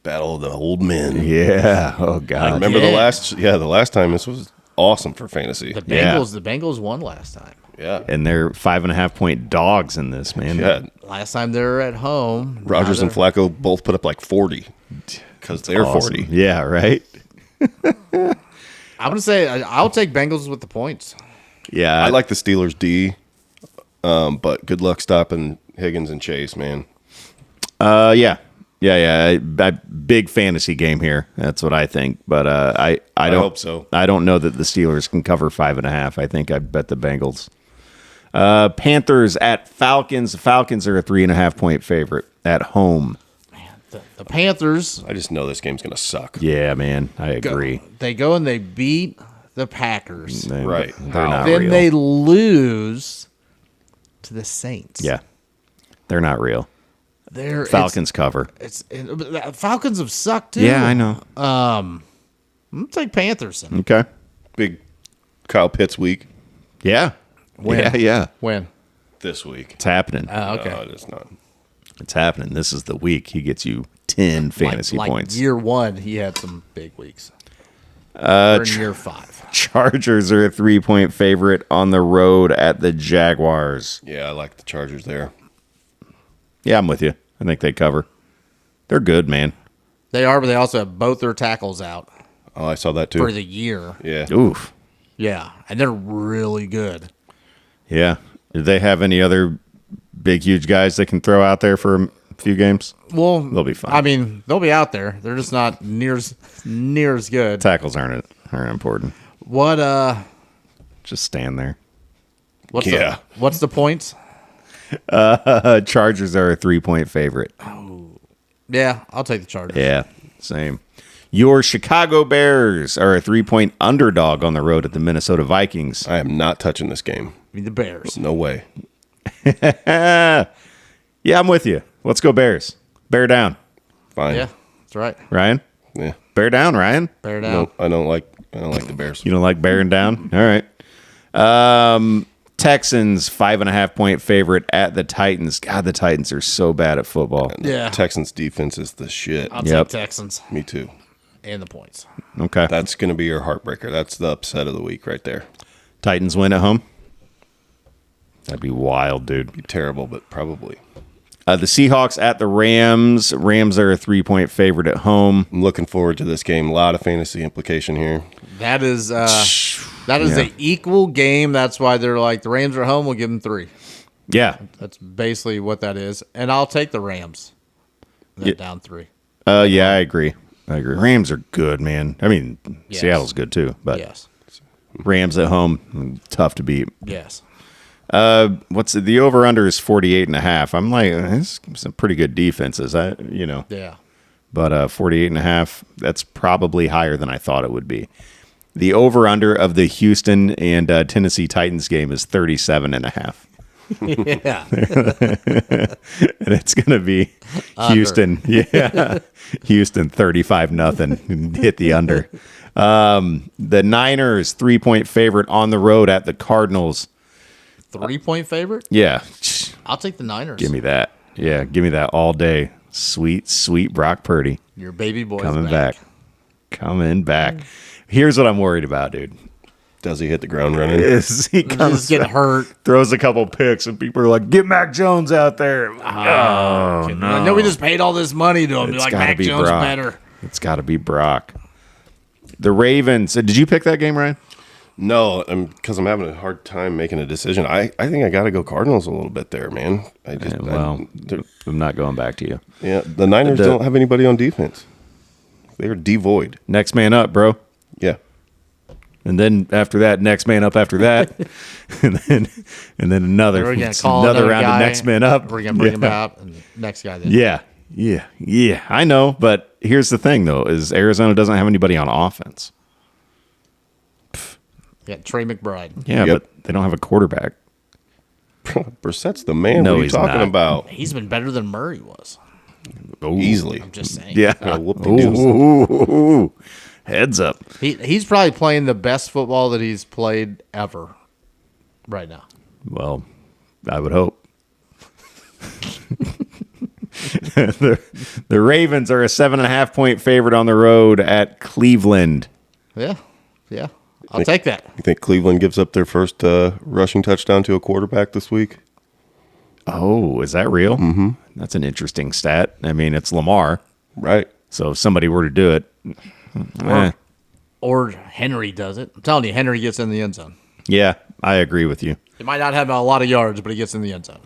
Speaker 2: Battle of the old men.
Speaker 3: Yeah. Oh God.
Speaker 2: Remember
Speaker 4: Yeah.
Speaker 2: the last time this was awesome for fantasy.
Speaker 4: The
Speaker 3: Yeah.
Speaker 4: Bengals won last time.
Speaker 2: Yeah.
Speaker 3: And they're 5.5-point dogs in this, man.
Speaker 2: Yeah.
Speaker 4: Last time they were at home.
Speaker 2: Rodgers
Speaker 4: Now
Speaker 2: and Flacco both put up like 40 because they're
Speaker 3: Awesome.
Speaker 2: 40.
Speaker 3: Yeah. Right.
Speaker 4: I'm gonna say I'll take Bengals with the points.
Speaker 3: Yeah.
Speaker 2: I like the Steelers D, but good luck stopping Higgins and Chase, man.
Speaker 3: Yeah. Big fantasy game here. That's what I think. But I don't
Speaker 2: hope so.
Speaker 3: I don't know that the Steelers can cover 5.5. I think I bet the Bengals. Panthers at Falcons. The Falcons are a 3.5-point favorite at home.
Speaker 4: The Panthers
Speaker 2: I just know this game's going to suck.
Speaker 3: Yeah, man. I
Speaker 4: go,
Speaker 3: agree.
Speaker 4: they go and they beat the Packers.
Speaker 2: Right.
Speaker 3: They're
Speaker 2: How?
Speaker 3: not
Speaker 4: Then
Speaker 3: real.
Speaker 4: they lose to the Saints.
Speaker 3: Yeah. They're not real.
Speaker 4: They're
Speaker 3: Falcons cover.
Speaker 4: Falcons have sucked too.
Speaker 3: Yeah, I know.
Speaker 4: I'm gonna take Panthers.
Speaker 3: Okay.
Speaker 2: Big Kyle Pitts week
Speaker 3: Yeah.
Speaker 4: When?
Speaker 3: Yeah.
Speaker 4: When?
Speaker 2: this week.
Speaker 3: It's happening.
Speaker 4: Okay.
Speaker 2: No, it's not.
Speaker 3: It's happening. This is the week he gets you 10 fantasy points.
Speaker 4: Year 1, he had some big weeks. Or in year 5.
Speaker 3: Chargers are a 3-point favorite on the road at the Jaguars.
Speaker 2: Yeah, I like the Chargers there.
Speaker 3: Yeah, I'm with you. I think they cover. They're good, man.
Speaker 4: They are, but they also have both their tackles out
Speaker 2: Oh, I saw that too.
Speaker 4: for the year.
Speaker 2: Yeah.
Speaker 3: Oof.
Speaker 4: Yeah, and they're really good.
Speaker 3: Yeah. Do they have any other big, huge guys they can throw out there for a few games?
Speaker 4: Well,
Speaker 3: They'll be fine.
Speaker 4: I mean, they'll be out there. They're just not near as good.
Speaker 3: Tackles aren't important.
Speaker 4: What
Speaker 3: Just stand there.
Speaker 4: what's the points?
Speaker 3: Chargers are a 3-point favorite.
Speaker 4: Yeah, I'll take the Chargers.
Speaker 3: Yeah, same. Your Chicago Bears are a 3-point underdog on the road at the Minnesota Vikings.
Speaker 2: I am not touching this game.
Speaker 4: I mean, the Bears.
Speaker 2: No way.
Speaker 3: Yeah, I'm with you. Let's go Bears. Bear down.
Speaker 2: Fine.
Speaker 4: Yeah, that's right.
Speaker 3: Ryan?
Speaker 2: Yeah.
Speaker 3: Bear down, Ryan.
Speaker 4: Bear down.
Speaker 2: No, I don't like the Bears.
Speaker 3: You don't like bearing down? All right. Texans 5.5-point favorite at the Titans. God, the Titans are so bad at football.
Speaker 4: Yeah.
Speaker 2: Texans defense is the shit.
Speaker 4: I'll
Speaker 3: Yep.
Speaker 4: take Texans
Speaker 2: Me too.
Speaker 4: and the points.
Speaker 3: Okay.
Speaker 2: That's going to be your heartbreaker. That's the upset of the week right there.
Speaker 3: Titans win at home. That'd be wild, dude.
Speaker 2: Be terrible, but probably.
Speaker 3: The Seahawks at the Rams. Rams are a 3-point favorite at home.
Speaker 2: I'm looking forward to this game. A lot of fantasy implication here.
Speaker 4: That is an equal game. That's why they're like the Rams are home. We'll give them 3.
Speaker 3: Yeah.
Speaker 4: That's basically what that is, and I'll take the Rams. They're down 3.
Speaker 3: Yeah, I agree. Rams are good, man. I mean,
Speaker 4: Yes.
Speaker 3: Seattle's good too, but
Speaker 4: Yes.
Speaker 3: Rams at home, tough to beat.
Speaker 4: Yes.
Speaker 3: What's the over under is 48.5. I'm like, it's some pretty good defenses.
Speaker 4: Yeah.
Speaker 3: But 48.5, that's probably higher than I thought it would be. The over under of the Houston and Tennessee Titans game is 37.5.
Speaker 4: Yeah.
Speaker 3: And it's going to be Houston. Yeah. Houston 35-0. Hit the under. The Niners 3-point favorite on the road at the Cardinals.
Speaker 4: 3-point favorite?
Speaker 3: Yeah.
Speaker 4: I'll take the Niners.
Speaker 3: Give me that. Yeah. Give me that all day. Sweet, sweet Brock Purdy.
Speaker 4: Your baby boy
Speaker 3: Coming back. Coming back. Here's what I'm worried about, dude.
Speaker 2: Does he hit the ground running?
Speaker 3: Is he
Speaker 4: He's
Speaker 3: comes
Speaker 4: getting hurt.
Speaker 3: throws a couple picks, and people are like, "Get Mac Jones out there!"
Speaker 4: Oh no! I know we just paid all this money to him. Be
Speaker 3: It's
Speaker 4: like
Speaker 3: gotta
Speaker 4: Mac
Speaker 3: be
Speaker 4: Jones
Speaker 3: Brock.
Speaker 4: better.
Speaker 3: It's got to be Brock. The Ravens. Did you pick that game, Ryan?
Speaker 2: No, because I'm having a hard time making a decision. I think I got to go Cardinals a little bit there, man.
Speaker 3: I'm not going back to you.
Speaker 2: Yeah, the Niners don't have anybody on defense. They are devoid.
Speaker 3: Next man up, bro.
Speaker 2: Yeah.
Speaker 3: And then after that, next man up after that, and then another
Speaker 4: We're gonna call
Speaker 3: another round
Speaker 4: guy.
Speaker 3: of next man up.
Speaker 4: We're gonna bring him out, and next guy. Then.
Speaker 3: Yeah. I know, but here's the thing, though: is Arizona doesn't have anybody on offense.
Speaker 4: Yeah, Trey McBride.
Speaker 3: Yeah,
Speaker 2: Yep.
Speaker 3: but they don't have a quarterback.
Speaker 2: Brissett's the man.
Speaker 3: No,
Speaker 2: what are you
Speaker 3: he's
Speaker 2: talking
Speaker 3: not.
Speaker 2: about?
Speaker 4: He's been better than Murray was.
Speaker 2: Easily.
Speaker 4: I'm just saying.
Speaker 3: Yeah.
Speaker 2: whoop-de-doo.
Speaker 3: Ooh. Heads up.
Speaker 4: He's probably playing the best football that he's played ever right now.
Speaker 3: Well, I would hope. The Ravens are a 7.5-point favorite on the road at Cleveland.
Speaker 4: Yeah. I'll take that.
Speaker 2: You think Cleveland gives up their first rushing touchdown to a quarterback this week?
Speaker 3: Oh, is that real? Mm-hmm. That's an interesting stat. I mean, it's Lamar.
Speaker 2: Right.
Speaker 3: So if somebody were to do it,
Speaker 4: Or Henry does it. I'm telling you, Henry gets in the end zone.
Speaker 3: yeah, I agree with you.
Speaker 4: He might not have a lot of yards, but he gets in the end zone.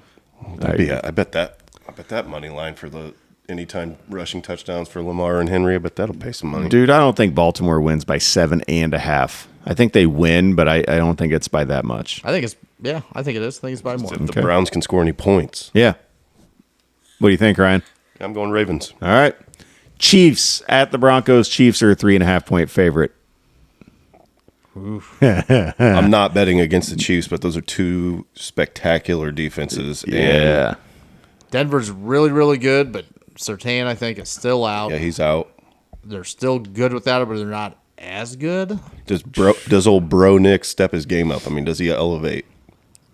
Speaker 2: I bet that money line for the anytime rushing touchdowns for Lamar and Henry, I bet that'll pay some money.
Speaker 3: Dude, I don't think Baltimore wins by 7.5. I think they win, but I don't think it's by that much.
Speaker 4: I think it is. I think it's by more.
Speaker 2: If the Browns can score any points.
Speaker 3: Yeah. What do you think, Ryan?
Speaker 2: I'm going Ravens.
Speaker 3: All right. Chiefs at the Broncos. Chiefs are a 3.5-point favorite.
Speaker 2: I'm not betting against the Chiefs, but those are two spectacular defenses.
Speaker 3: Yeah.
Speaker 4: Denver's really, really good, but Surtain, I think, is still out.
Speaker 2: Yeah, he's out.
Speaker 4: They're still good without it, but they're not as good.
Speaker 2: Does old bro Nick step his game up? I mean, does he elevate?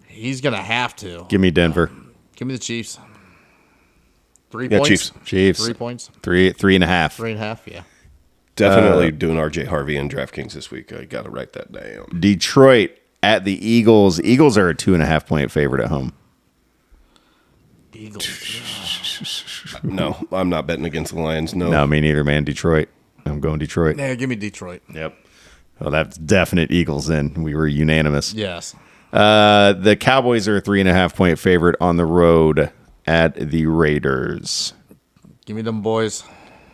Speaker 4: He's going to have to.
Speaker 3: Give me Denver.
Speaker 4: Give me the Chiefs. 3
Speaker 2: Yeah,
Speaker 4: points.
Speaker 3: Chiefs.
Speaker 4: 3 points.
Speaker 3: 3.5.
Speaker 4: 3.5. Yeah.
Speaker 2: Definitely doing RJ Harvey and DraftKings this week. I got to write that down.
Speaker 3: Detroit at the Eagles. Eagles are a 2.5 point favorite at home.
Speaker 4: Eagles.
Speaker 2: No, I'm not betting against the Lions.
Speaker 3: No, me neither, man. Detroit. I'm going Detroit.
Speaker 4: Yeah, give me Detroit.
Speaker 3: Yep. Well, that's definite Eagles then. We were unanimous.
Speaker 4: Yes.
Speaker 3: The Cowboys are a 3.5 point favorite on the road at the Raiders.
Speaker 4: Give me them boys.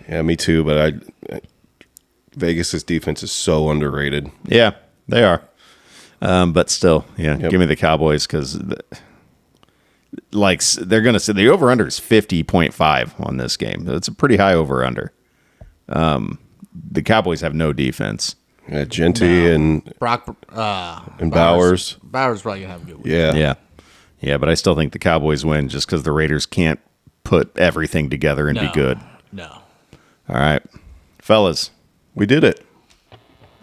Speaker 2: Yeah, me too. But Vegas's defense is so underrated.
Speaker 3: Yeah, they are. But still, yeah,
Speaker 2: Yep.
Speaker 3: give me the Cowboys because, they're going to say the over under is 50.5 on this game. It's a pretty high over under. The Cowboys have no defense.
Speaker 2: Yeah, Genty and Bowers.
Speaker 4: Bowers probably gonna have a good week.
Speaker 2: Yeah.
Speaker 3: Yeah, but I still think the Cowboys win just because the Raiders can't put everything together and be good.
Speaker 4: No.
Speaker 3: All right, fellas.
Speaker 2: We did it.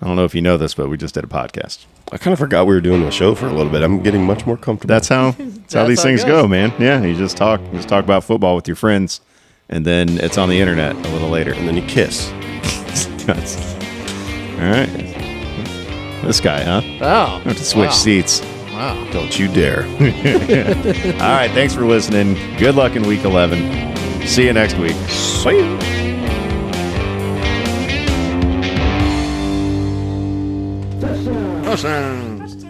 Speaker 3: I don't know if you know this, but we just did a podcast.
Speaker 2: I kind of forgot we were doing a show for a little bit. I'm getting much more comfortable.
Speaker 3: That's how these
Speaker 4: how
Speaker 3: things
Speaker 4: it
Speaker 3: go,
Speaker 4: goes.
Speaker 3: man. Yeah, you just talk about football with your friends, and then it's on the internet a little later.
Speaker 2: And then you kiss.
Speaker 3: All right, this guy, huh?
Speaker 4: Oh.
Speaker 3: I have to switch seats.
Speaker 4: Wow.
Speaker 2: Don't you dare.
Speaker 3: All right, thanks for listening. Good luck in week 11. See you next week.
Speaker 2: See ya.
Speaker 4: Touchdowns.